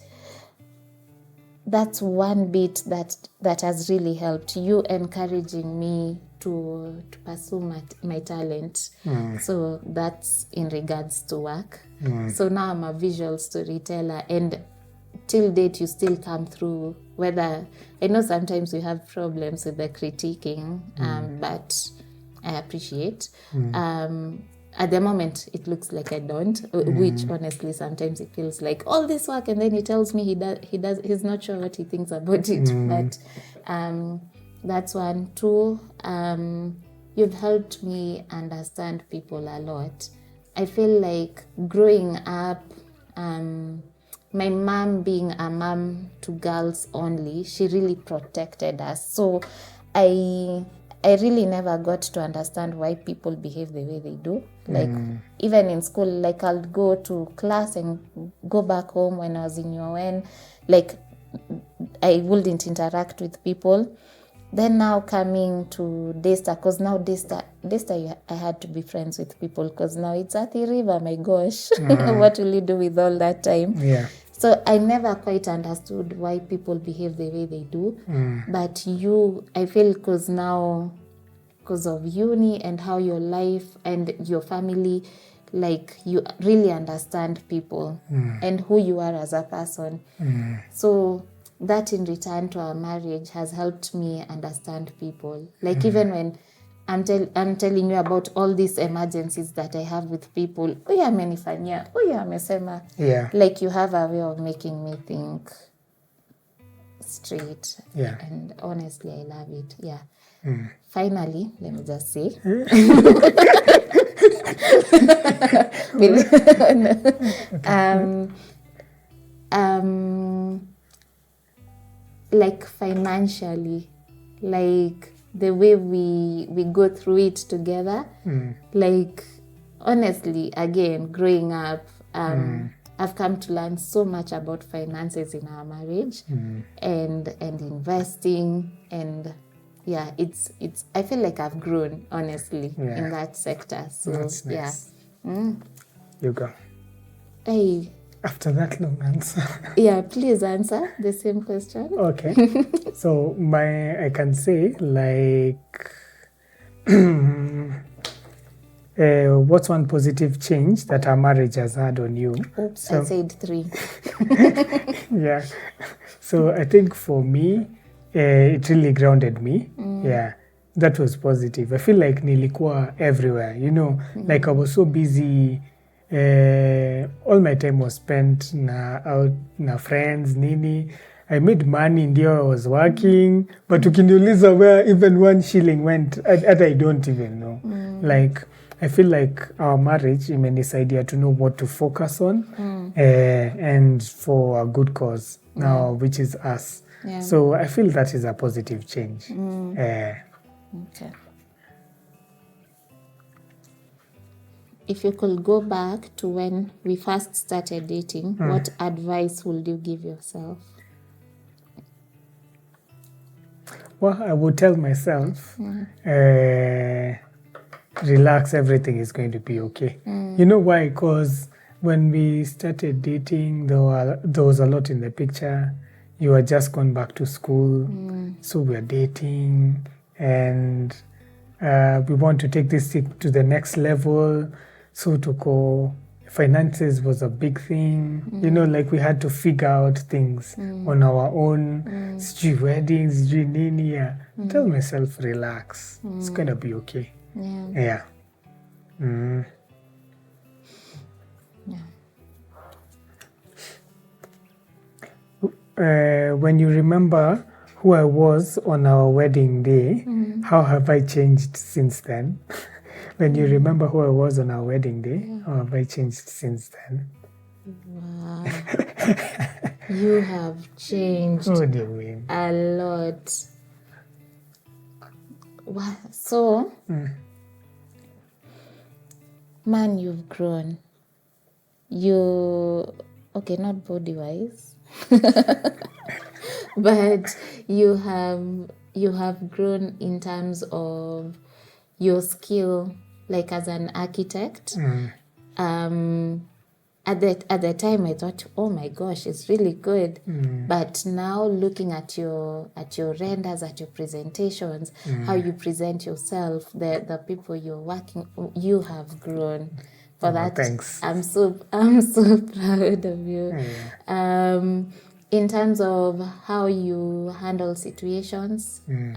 That's one bit that has really helped, you encouraging me to pursue my talent. So that's in regards to work. So now I'm a visual storyteller, and till date you still come through, whether I know sometimes we have problems with the critiquing, but I appreciate. At the moment it looks like I don't, which honestly sometimes it feels like all this work, and then he tells me he's not sure what he thinks about it. But that's one. Two, you've helped me understand people a lot. I feel like growing up, my mom being a mom to girls only, she really protected us. So I really never got to understand why people behave the way they do. Like, even in school, like, I'll go to class and go back home when I was in UN, like, I wouldn't interact with people. Then now coming to Daystar, because now Daystar, I had to be friends with people, because now it's at the river, my gosh. What will you do with all that time? Yeah. So I never quite understood why people behave the way they do. But I feel because of uni and how your life and your family, like, you really understand people and who you are as a person. So that in return to our marriage has helped me understand people. Like, even when I'm telling you about all these emergencies that I have with people, huyu amenifanyia, huyu amesema. Yeah. Like, you have a way of making me think straight. Yeah. And honestly, I love it. Yeah. Finally, let me just say. Like, financially, like, the way we go through it together, like, honestly, again, growing up, I've come to learn so much about finances in our marriage and investing, and yeah, it's I feel like I've grown honestly in that sector. So that's nice. You go. Hey, after that long answer. Yeah, please answer the same question. Okay. So I can say like what's one positive change that our marriage has had on you? Oops, so, I said 3. Yeah. So I think for me, it really grounded me. Yeah. That was positive. I feel like nilikuwa everywhere, you know, like I was so busy. All my time was spent out na friends nini. I made money ndio I was working, but ukiniuliza where even 1 shilling went, I don't even know. Like I feel like our marriage imenisaidia to know what to focus on and for a good cause now, which is us. Yeah. So I feel that is a positive change. Okay. If you could go back to when we first started dating, what advice would you give yourself? Well, I would tell myself, relax, everything is going to be okay. You know why? Because when we started dating, there was a lot in the picture. You had just gone back to school, so we are dating, and we want to take this thing to the next level. So to go, finances was a big thing. You know, like we had to figure out things on our own. Sijui weddings, sijui nini. Yeah. Tell myself, relax. It's going to be okay. Yeah. When you remember who I was on our wedding day, how have I changed since then? When you remember who I was on our wedding day, how have I changed since then? Wow. You have changed What do you mean? A lot. Wow. So, man, you've grown. Okay, not body-wise, but you have grown in terms of your skill, like as an architect. At the time I thought, oh my gosh, it's really good. But now looking at your renders, at your presentations, how you present yourself, the people you're working, you have grown. For that, thanks. I'm so proud of you. In terms of how you handle situations, you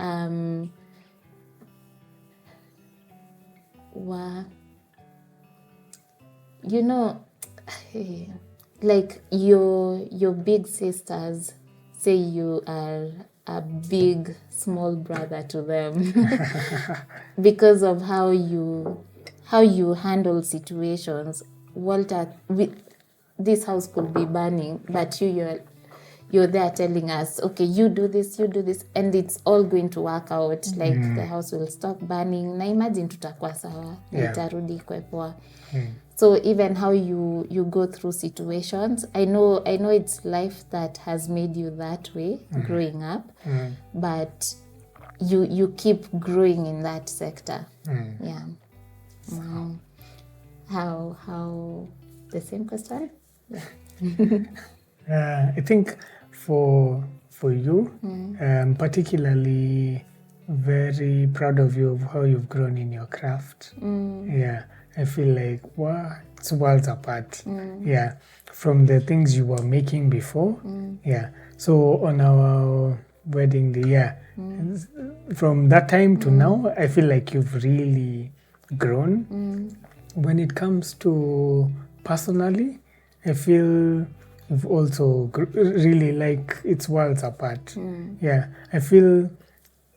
know, like your big sisters say you are a big small brother to them because of how you handle situations. Walter, this house could be burning, but you're there telling us, okay, you do this, and it's all going to work out. Like the house will stop burning. Na imagine tutakuwa sawa, itarudi kwe poa. So even how you go through situations, I know it's life that has made you that way growing up, but you keep growing in that sector. Yeah. How the same question? Yeah. I think for you, I'm particularly very proud of you of how you've grown in your craft. Yeah. I feel like, wow, it's worlds apart. Yeah. From the things you were making before. Yeah. So on our wedding day, from that time to now, I feel like you've really grown. When it comes to personally, I feel you've also really, like, it's worlds apart. Yeah. I feel,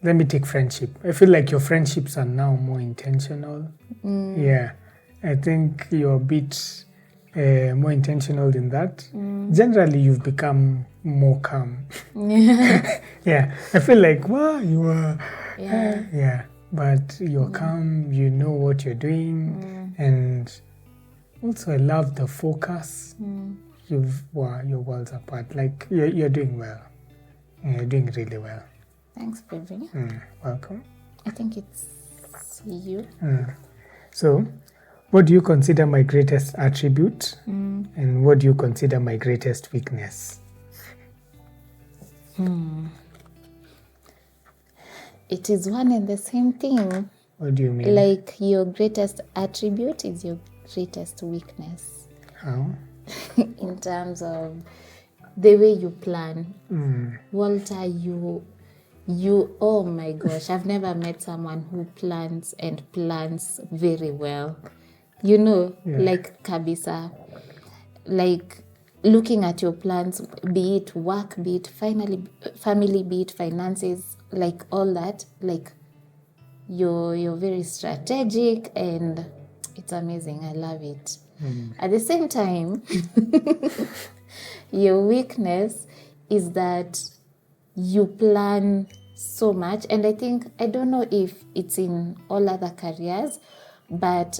let me take friendship. I feel like your friendships are now more intentional. Yeah. I think you're a bit more intentional than that. Generally, you've become more calm. Yeah. I feel like, wow, you are. But you're calm, you know what you're doing, and Also, I love the focus. You're worlds apart. Like, you're doing well. You're doing really well. Thanks, baby. Welcome. I think it's you. So, what do you consider my greatest attribute? And what do you consider my greatest weakness? It is one and the same thing. What do you mean? Like, your greatest attribute is your greatest weakness. How? In terms of the way you plan. Walter, you, oh my gosh, I've never met someone who plans and plans very well. You know, like kabisa. Like, looking at your plans, be it work, be it family, be it finances, like all that, like you're very strategic and it's amazing. I love it. At the same time, your weakness is that you plan so much. And I don't know if it's in all other careers, but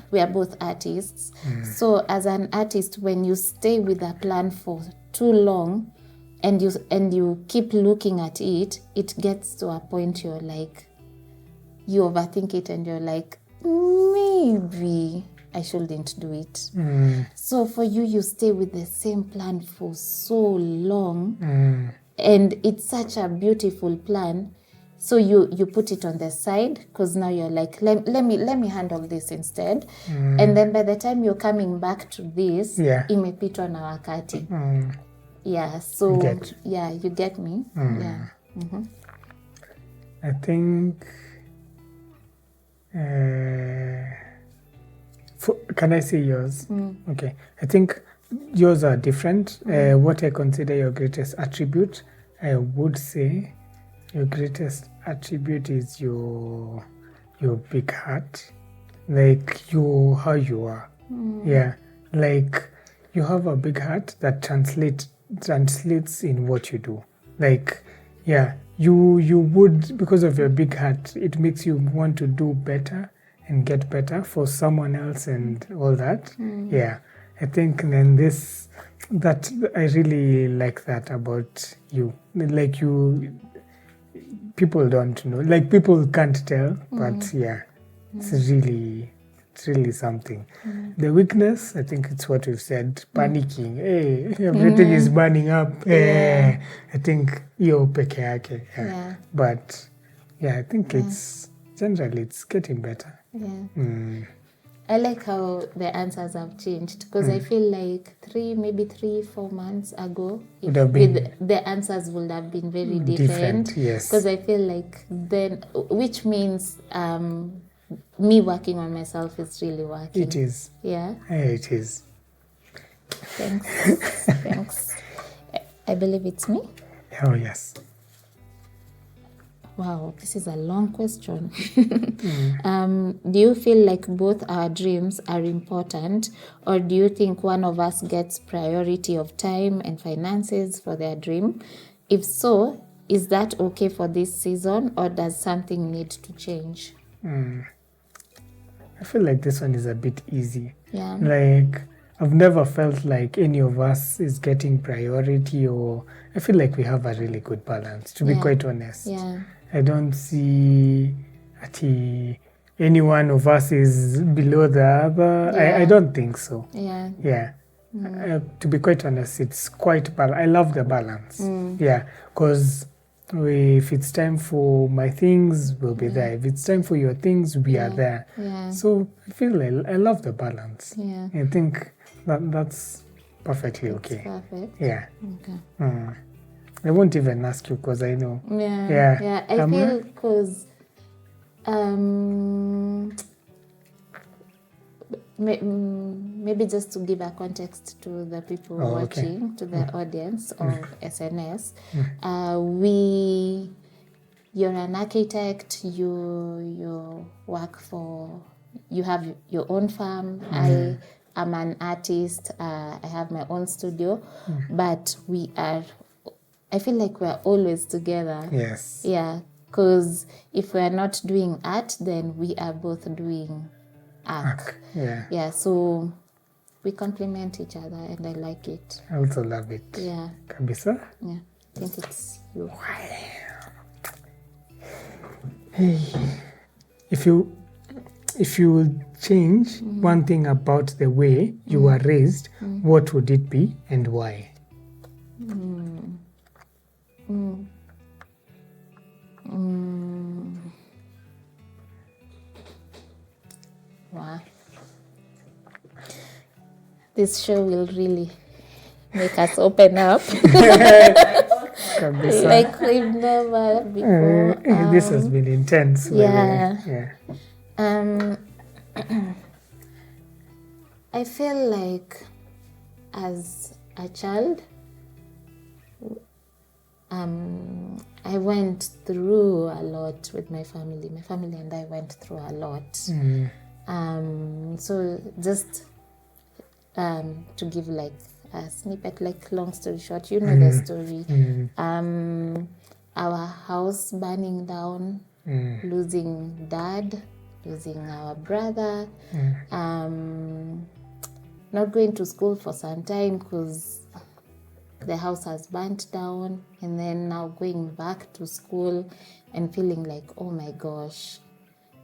we are both artists. So as an artist, when you stay with a plan for too long and you keep looking at it, it gets to a point you're like, you overthink it and you're like, maybe I shouldn't do it. So for you stay with the same plan for so long, and it's such a beautiful plan. So you put it on the side because now you're like, let me handle this instead. And then by the time you're coming back to this, imepitwa na wakati. Yeah, so you get me. Yeah. I think can I say yours? Okay. I think yours are different. What I consider your greatest attribute, I would say your greatest attribute is your big heart. Like how you are. Yeah. Like you have a big heart that translates in what you do. Like, yeah, you would, because of your big heart, it makes you want to do better and get better for someone else and all that. Yeah, I think then that I really like that about you. Like people don't know, like people can't tell, but yeah, it's really something. The weakness, I think it's what we've said, panicking. Hey, everything is burning up. I think yo peke yake. Yeah. But yeah, I think it's generally it's getting better. Yeah. I like how the answers have changed because I feel like 3-4 months ago, the answers would have been very different. Yes. Because I feel like then, which means me working on myself is really working. It is. Yeah. It is. Thanks. Thanks. I believe it's me. Oh, yes. Wow, this is a long question. Do you feel like both our dreams are important, or do you think one of us gets priority of time and finances for their dream? If so, is that okay for this season, or does something need to change? I feel like this one is a bit easy. Yeah. Like, I've never felt like any of us is getting priority, or I feel like we have a really good balance, to be quite honest. Yeah. I don't see any one of us is below the other. I don't think so. Yeah. Yeah. To be quite honest, it's quite I love the balance. Yeah, because if it's time for my things, we'll be there. If it's time for your things, we are there. Yeah. So I feel I love the balance. Yeah. I think that's perfectly okay. Perfect. Yeah. Okay. I won't even ask you because I know. Yeah. I feel because maybe just to give a context to the people watching, to the audience of SNS, you're an architect, you work for, you have your own farm. I am an artist, I have my own studio, but I feel like we're always together. Yes. Yeah, because if we're not doing art, then we are both doing arc. Yeah. So we complement each other, and I like it. I also love it. Yeah. Kabisa? Yeah. I think it's you. Hey, if you would change one thing about the way you were raised, what would it be and why? Wow. This show will really make us open up. Kabisa. Like we've never before. This has been intense. Yeah. I feel like as a child, I went through a lot with my family. My family and I went through a lot. So just to give like a snippet, like long story short, you know the story. Our house burning down, losing dad, losing our brother, not going to school for some time because the house has burnt down, and then now going back to school and feeling like, oh my gosh,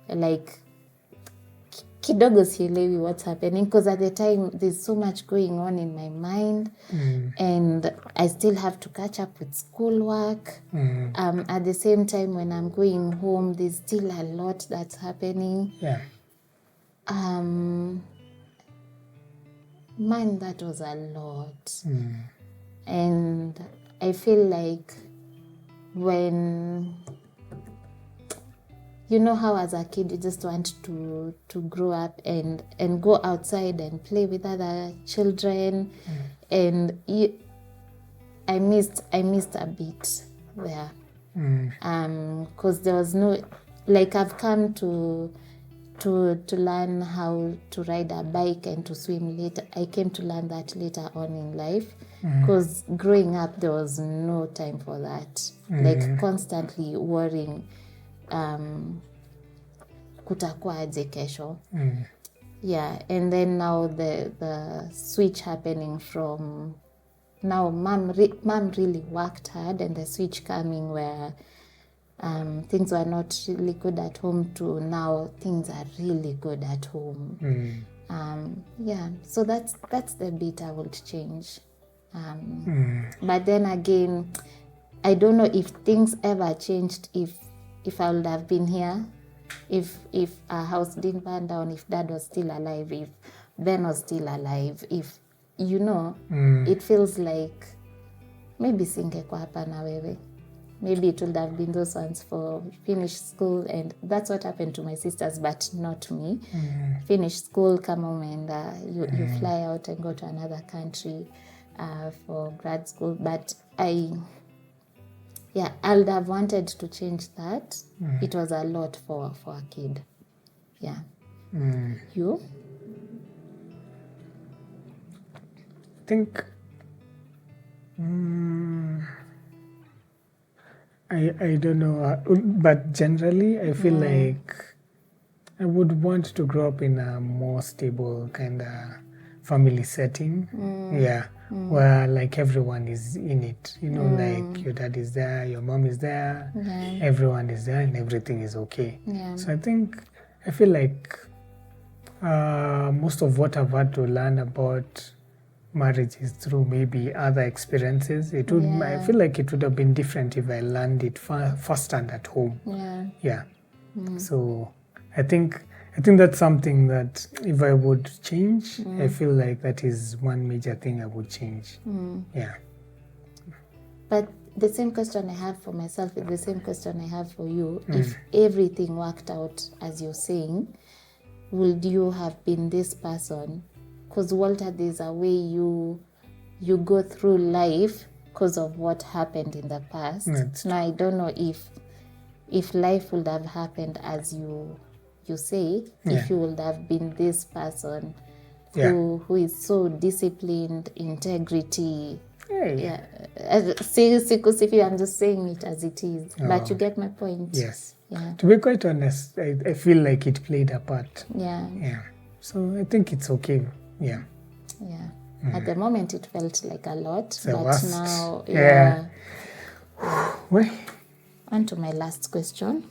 like kidogo sielewi what's happening, because at the time there's so much going on in my mind, and I still have to catch up with schoolwork. At the same time, when I'm going home, there's still a lot that's happening. Man, that was a lot. And I feel like when, you know how as a kid you just want to grow up and go outside and play with other children, and I missed a bit there, because there was no, like, I've come to learn how to ride a bike and to swim later. I came to learn that later on in life, because growing up there was no time for that. Like constantly worrying, kutakuwa aje kesho. Yeah, and then now the switch happening from now mom really worked hard, and the switch coming where things were not really good at home to now things are really good at home. Yeah, so that's the bit I would change. But then again, I don't know if things ever changed if I would have been here, if our house didn't burn down, if dad was still alive, if Ben was still alive, if, you know, it feels like maybe singekuwa hapa na wewe. Maybe it would have been those ones for finish school, and that's what happened to my sisters, but not me. Finish school, kama umeenda, you fly out and go to another country for grad school. But I would have wanted to change that. It was a lot for a kid. Yeah. You? I think I don't know, but generally I feel like I would want to grow up in a more stable kind of family setting. Where like everyone is in it, you know, like your dad is there, your mom is there, everyone is there, and everything is okay. So I feel like most of what I've had to learn about marriage is through maybe other experiences. I feel like it would have been different if I learned it firsthand at home. So I think that's something that if I would change, I feel like that is one major thing I would change. But the same question I have for myself is the same question I have for you. If everything worked out as you're saying, would you have been this person? Because Walter, there's a way you go through life because of what happened in the past. Now I don't know if life would have happened as you say, if you would have been this person who is so disciplined, integrity. I'm just saying it as it is. But you get my point. Yes. To be quite honest, I feel like it played a part. So I think it's okay. Yeah. Yeah. At the moment, it felt like a lot, The but worst. now, Yeah. Well, on to my last question.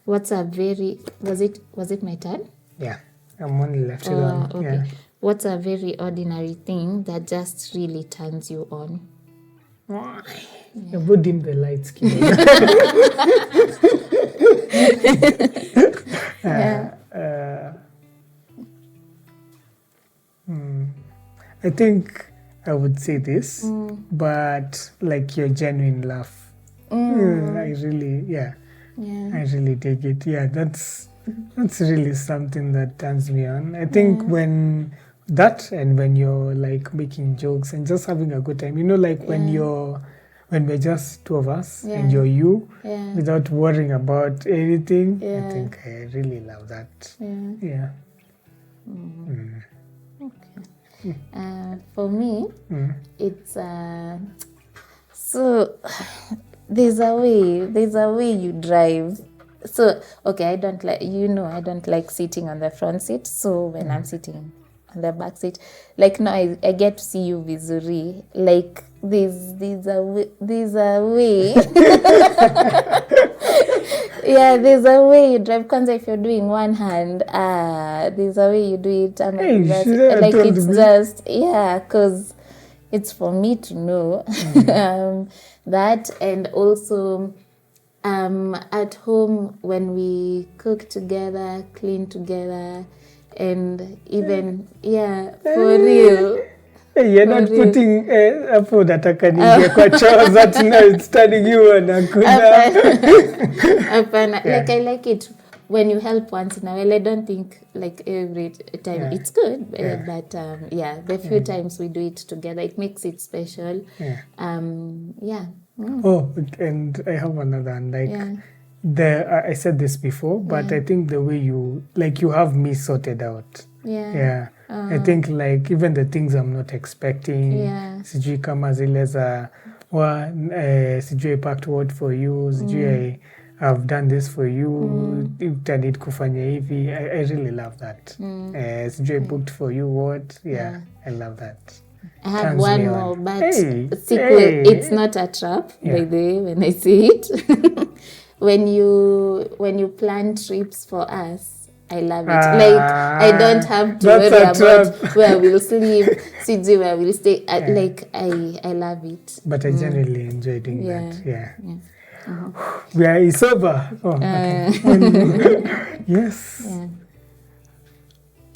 What's a very was it my turn? yeah. I'm only left with one. Okay. Yeah. What's a very ordinary thing that just really turns you on? Yeah. Put dim the lights. I think I would say this, but like your genuine laugh. I really, I really dig it. Yeah, that's really something that turns me on. I think when that and when you're like making jokes and just having a good time, like when we're just two of us and you're you without worrying about anything. I think I really love that. Yeah. For me, it's so there's a way you drive. So okay, I don't like sitting on the front seat. So when I'm sitting on the back seat, like now I get to see you vizuri. Like there's a way. Yeah, there's a way you drive. Kwanza, if you're doing one hand, there's a way you do it. Like it's just because it's for me to know that, and also at home when we cook together, clean together, and even for real. You're not putting food nataka ningie kwa choo that now it's turning you on Hapana. Like I like it when you help once in a while. I don't think like every time it's good, but the few times we do it together, it makes it special. Oh, and I have another one. Like I said this before, but I think the way you have me sorted out. I think like even the things I'm not expecting, sijui kama zile za sijui I packed what for you, sijui I've done this for you, utanid kufanya hivi. I really love that. Sijui I booked for you what. I love that. I have one more, but it's not a trap, by the way, when I say it. when you plan trips for us, I love it. Like, I don't have to worry about where we'll sleep, sijui where we'll stay. I love it. But I generally enjoy doing that. Yeah. It's over. Oh, okay. Yes. Yeah.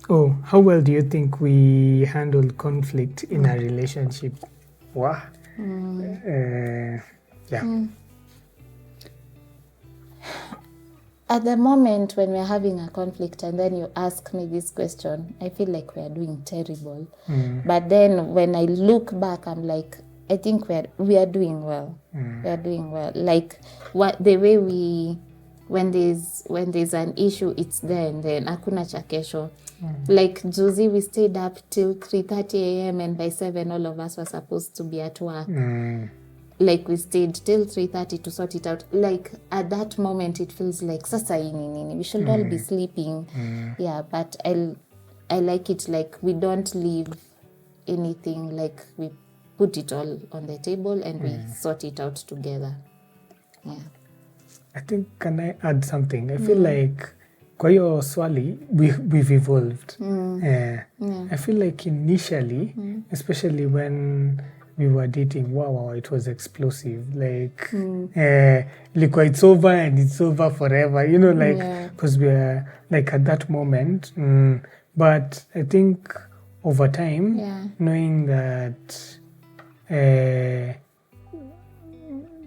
Oh, how well do you think we handle conflict in a relationship? Wow. At the moment when we're having a conflict and then you ask me this question, I feel like we're doing terrible. But then when I look back, I'm like, I think we are doing well. We are doing well. Like the way when there's an issue, it's there and then. Hakuna cha kesho. Like Juzi, we stayed up till 3:30 a.m. and by 7 all of us were supposed to be at work. Like we stayed till 3:30 to sort it out. Like at that moment it feels like sasa nini we should all be sleeping. But I like it like we don't leave anything, like we put it all on the table and we sort it out together. I think, can I add something? I feel like kwa hiyo swali we've evolved. I feel like initially, especially when we were dating, wow, it was explosive. Like, it's over and it's over forever, because we are like at that moment. But I think over time, knowing that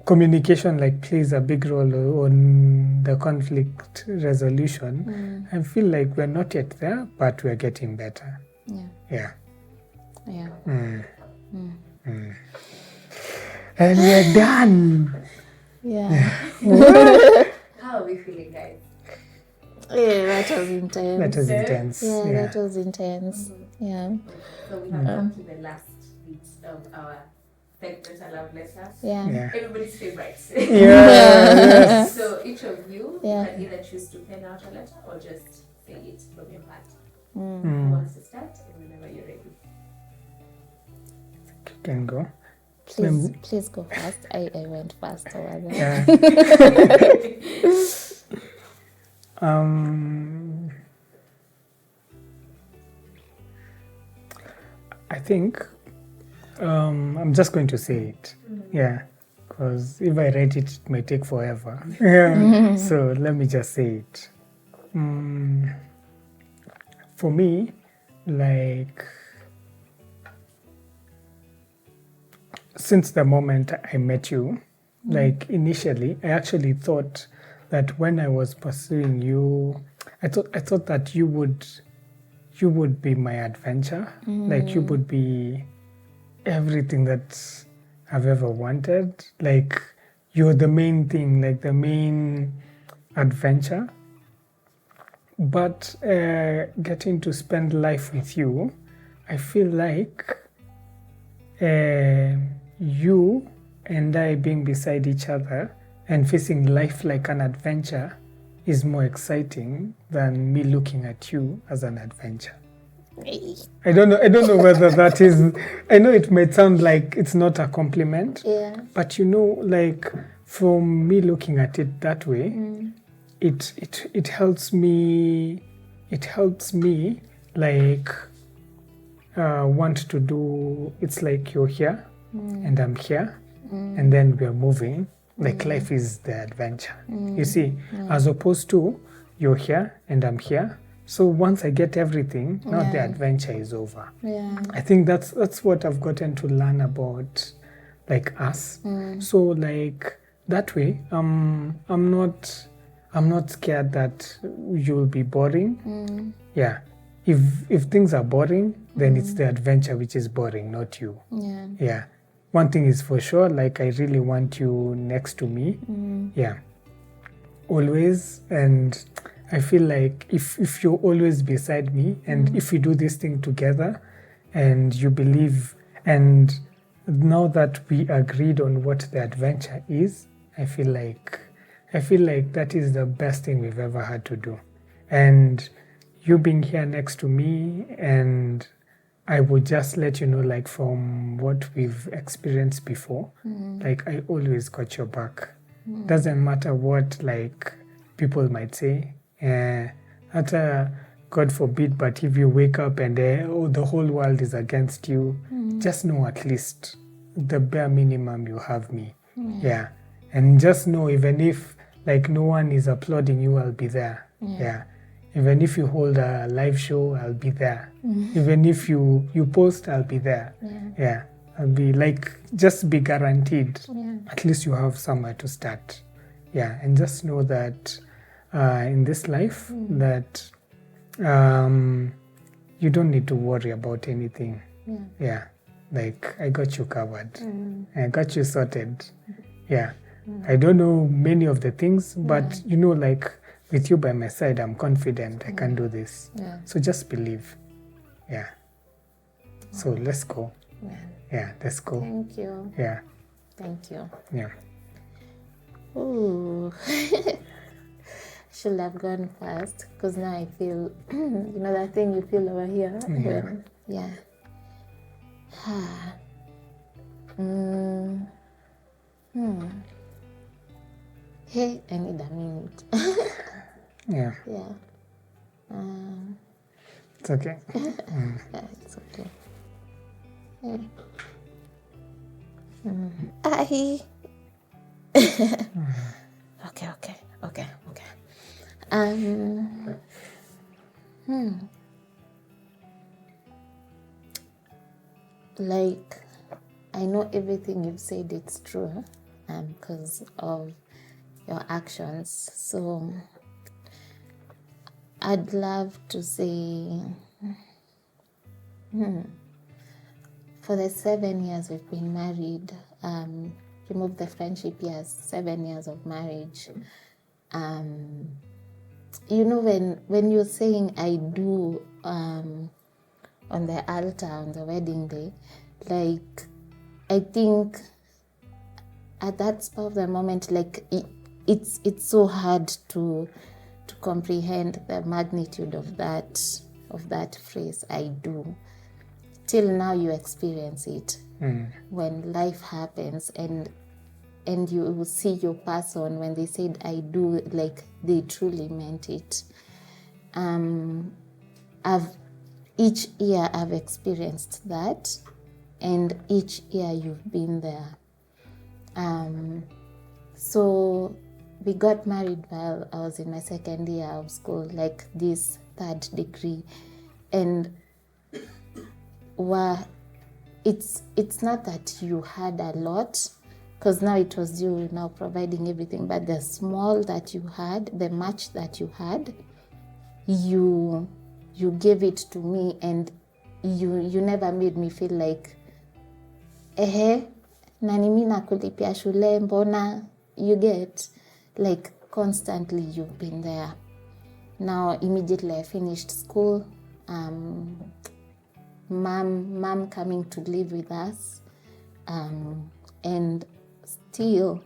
communication like plays a big role on the conflict resolution, I feel like we're not yet there, but we're getting better. And we're done. How are we feeling, guys? That was intense. That was intense. That was intense. So we have come to the last bit of our letter love letter. Everybody's favorites. Yes. So each of you can either choose to pen out a letter or just say it from your heart. Who wants to start? And whenever you're ready. You can go. Please go first. I went first over there. Yeah. I think I'm just going to say it. Yeah. Because if I write it, it may take forever. Yeah. So let me just say it. For me, like, since the moment I met you, like initially, I actually thought that when I was pursuing you, I thought that you would be my adventure. Like you would be everything that I've ever wanted. Like you're the main thing, like the main adventure. But getting to spend life with you, I feel like you and I being beside each other and facing life like an adventure is more exciting than me looking at you as an adventure. I don't know whether that is, I know it may sound like it's not a compliment, but like from me looking at it that way, it helps me like want to do, it's like you're here and I'm here and then we're moving, like life is the adventure, you see, as opposed to you're here and I'm here. So once I get everything, now the adventure is over. I think that's what I've gotten to learn about like us. So like that way, I'm not scared that you'll be boring. Yeah. If things are boring, then it's the adventure which is boring, not you. Yeah. One thing is for sure, like I really want you next to me. Yeah. Always. And I feel like if you're always beside me and if we do this thing together and you believe, and now that we agreed on what the adventure is, I feel like that is the best thing we've ever had to do. And you being here next to me, and I would just let you know, like from what we've experienced before, like I always got your back. Doesn't matter what like people might say. God forbid, but if you wake up and the whole world is against you, just know at least the bare minimum you have me. Yeah. And just know, even if like no one is applauding you, I'll be there. Yeah. Even if you hold a live show, I'll be there. Even if you post, I'll be there. Yeah. I'll be like, just be guaranteed. At least you have somewhere to start. Yeah. And just know that in this life that you don't need to worry about anything. Yeah. Like I got you covered. I got you sorted. Yeah. I don't know many of the things, but like with you by my side, I'm confident I can do this. So just believe. Yeah. So let's go. Yeah, let's go. Thank you. Yeah. Thank you. Yeah. Ooh. Should have gone first because now I feel, that thing you feel over here. Yeah. Hey, I need a minute. Yeah. Yeah. It's okay. Yeah, it's okay. Yeah. Okay. Like, I know everything you've said, it's true, because of your actions. So, I'd love to say, for the 7 years we've been married, remove the friendship years, 7 years of marriage. When you're saying I do on the altar on the wedding day, like I think at that spur of the moment, like it's so hard to comprehend the magnitude of that of that phrase, I do. Till now you experience it. When life happens and you will see your person when they said I do, like they truly meant it. Each year I've experienced that, and each year you've been there. So we got married while I was in my second year of school, like this 3rd degree, and it's not that you had a lot, because now it was you now providing everything, but the small that you had, the much that you had, you gave it to me, and you never made me feel like nani mimi nakulipia shule mbona, you get, like constantly you've been there. Now immediately I finished school, mom coming to live with us, and still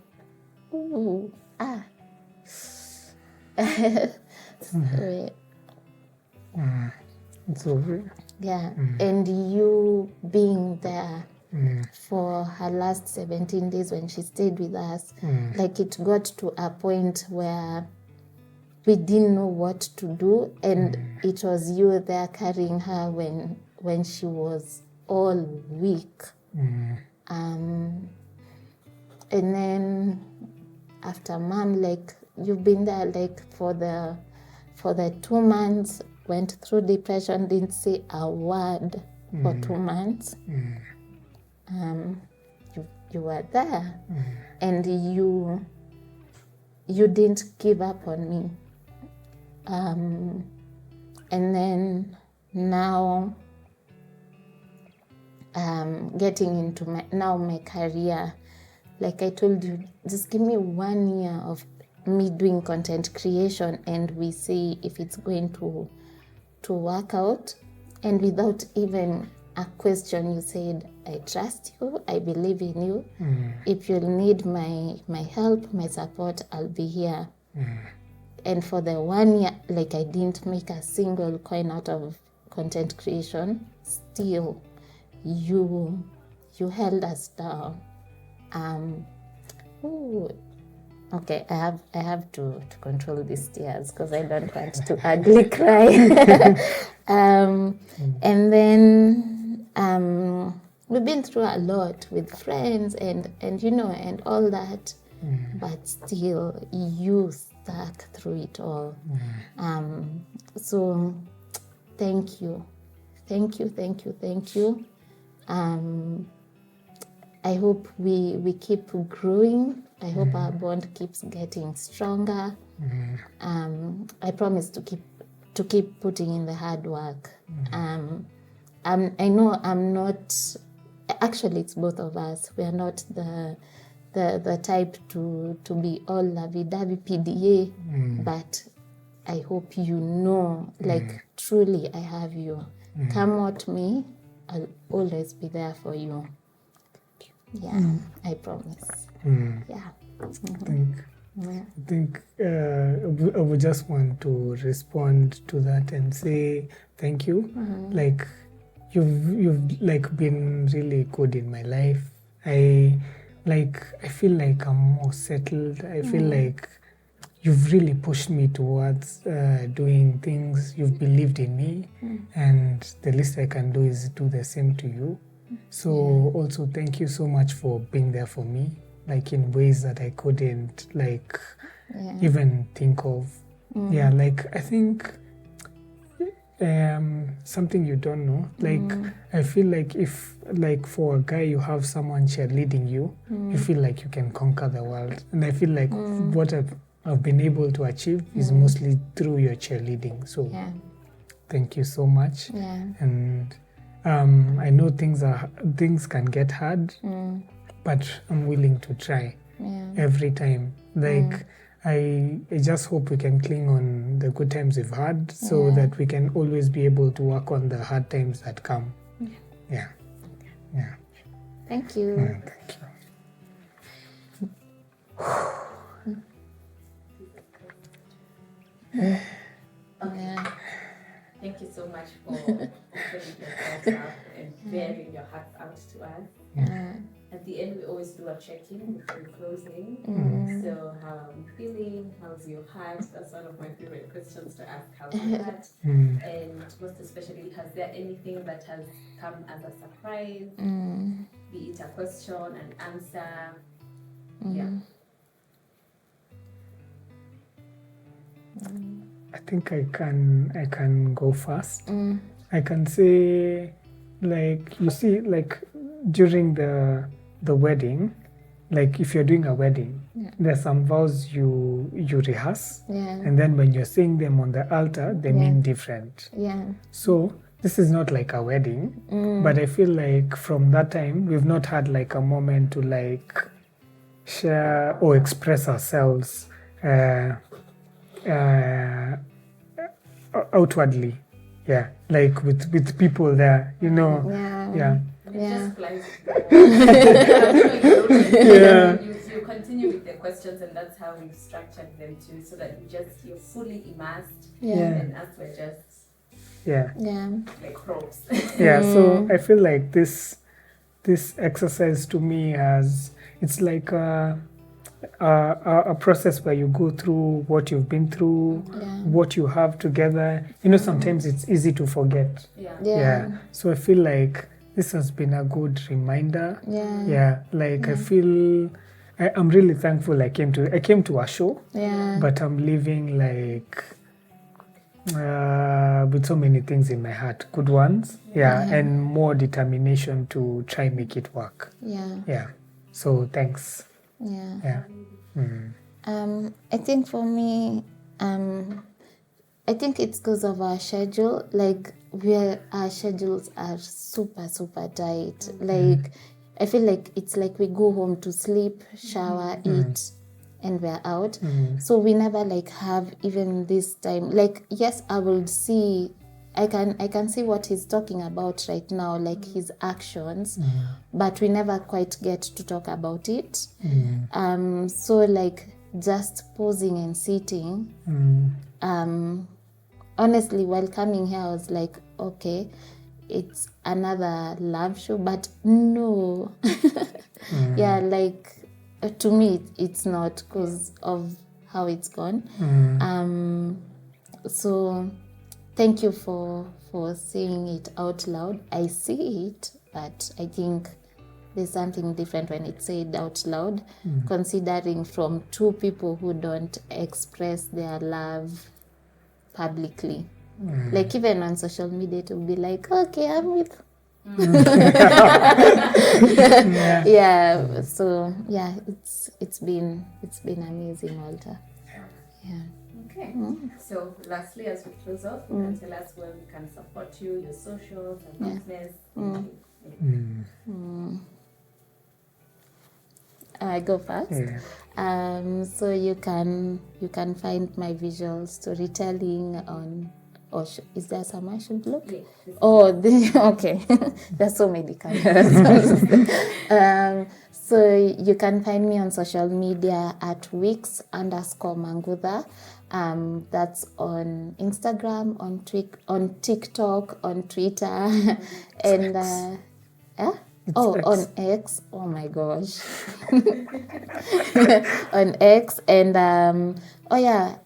It's over. Yeah, and you being there for her last 17 days when she stayed with us, like it got to a point where we didn't know what to do, and it was you there carrying her when she was all weak. And then after mom, like you've been there like for the 2 months, went through depression, didn't say a word for 2 months. You were there, and you didn't give up on me. And then now getting into my career, like I told you, just give me 1 year of me doing content creation and we see if it's going to work out. And without even a question, you said, I trust you, I believe in you. If you'll need my help, my support, I'll be here. And for the 1 year, like I didn't make a single coin out of content creation, still you held us down. Okay, I have to control these tears because I don't want to ugly cry. And then we've been through a lot with friends and all that, but still you stuck through it all. So thank you. I hope we keep growing. I hope our bond keeps getting stronger. I promise to keep putting in the hard work. I know I'm not. Actually, it's both of us. We are not the type to be all lovey-dovey PDA, but I hope you know, like truly, I have you. Come what may, I'll always be there for you. Yeah, I promise. Yeah. I think I would just want to respond to that and say thank you. Like you've like been really good in my life. I feel like I'm more settled. I feel like you've really pushed me towards doing things. You've believed in me, and the least I can do is do the same to you. So also thank you so much for being there for me, like in ways that I couldn't even think of. Like I think something you don't know, like I feel like if like for a guy you have someone cheerleading you, you feel like you can conquer the world. And I feel like what I've been able to achieve is mostly through your cheerleading. So thank you so much. And I know things can get hard, but I'm willing to try every time. Like I just hope we can cling on the good times we've had so that we can always be able to work on the hard times that come. Yeah. Thank you. Thank you. Thank you you so much for opening yourselves up and bearing your hearts out to us. At the end, we always do a check-in before closing. So, how are you feeling? How's your heart? That's one of my favorite questions to ask. How's your heart? And most especially, has there anything that has come as a surprise? Be it a question, an answer? Yeah. I think I can go first. I can say, like, you see, like during the wedding, like if you're doing a wedding, there's some vows you rehearse, and then when you're saying them on the altar, they mean different. So this is not like a wedding, but I feel like from that time we've not had like a moment to like share or express ourselves outwardly, like with people there, you know. It just flies. You continue with the questions, and that's how we've structured them too, so that you're fully immersed, and us we're just like props. So I feel like this exercise to me it's like a process where you go through what you've been through, what you have together. You know, sometimes it's easy to forget. So I feel like this has been a good reminder. Like I feel I'm really thankful I came to a show, but I'm leaving like with so many things in my heart, good ones, and more determination to try make it work. So thanks. I think for me, I think it's because of our schedule. Like our schedules are super tight. Like I feel like it's like we go home to sleep, shower, eat, and we're out. So we never like have even this time. Like yes, I will see. I can see what he's talking about right now, like his actions, but we never quite get to talk about it. So like just pausing and sitting. Honestly, while coming here, I was like, okay, it's another love show, but no. Like to me, it's not because of how it's gone. So thank you for saying it out loud. I see it, but I think there's something different when it's said out loud, considering from two people who don't express their love publicly. Like even on social media, it will be like, okay, I'm with. So it's been amazing, Walter. Okay. So lastly, as we close off, you can tell us where we can support you, your socials and business. I go first. So you can find my visual storytelling on. Is there some I should look? Okay. There's so many cameras. So you can find me on social media at Wixx_Mangutha. That's on Instagram, on TikTok, on Twitter, and on X. Oh my gosh. On X, and I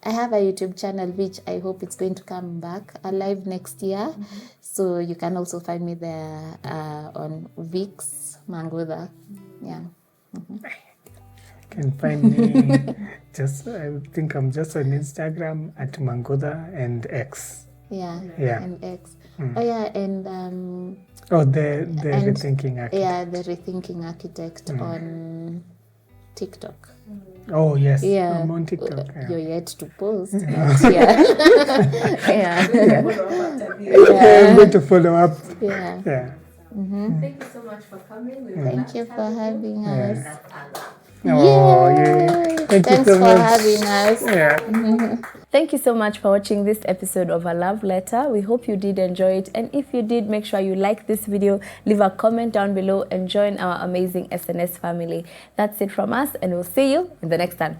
have a YouTube channel which I hope it's going to come back alive next year. So you can also find me there on Wixx_Mangutha. You can find me I think I'm just on Instagram at Mangutha and X. And X. And the Rethinking Architect. The Rethinking Architect on TikTok. Oh yes, I'm on TikTok. You're yet to post. But I'm going to follow up. Thank you so much for coming. Thank you for having us. Thanks for having us. Thank you so much for watching this episode of A Love Letter. We hope you did enjoy it, and if you did, make sure you like this video, leave a comment down below, and join our amazing SNS family. That's it from us, and we'll see you in the next one.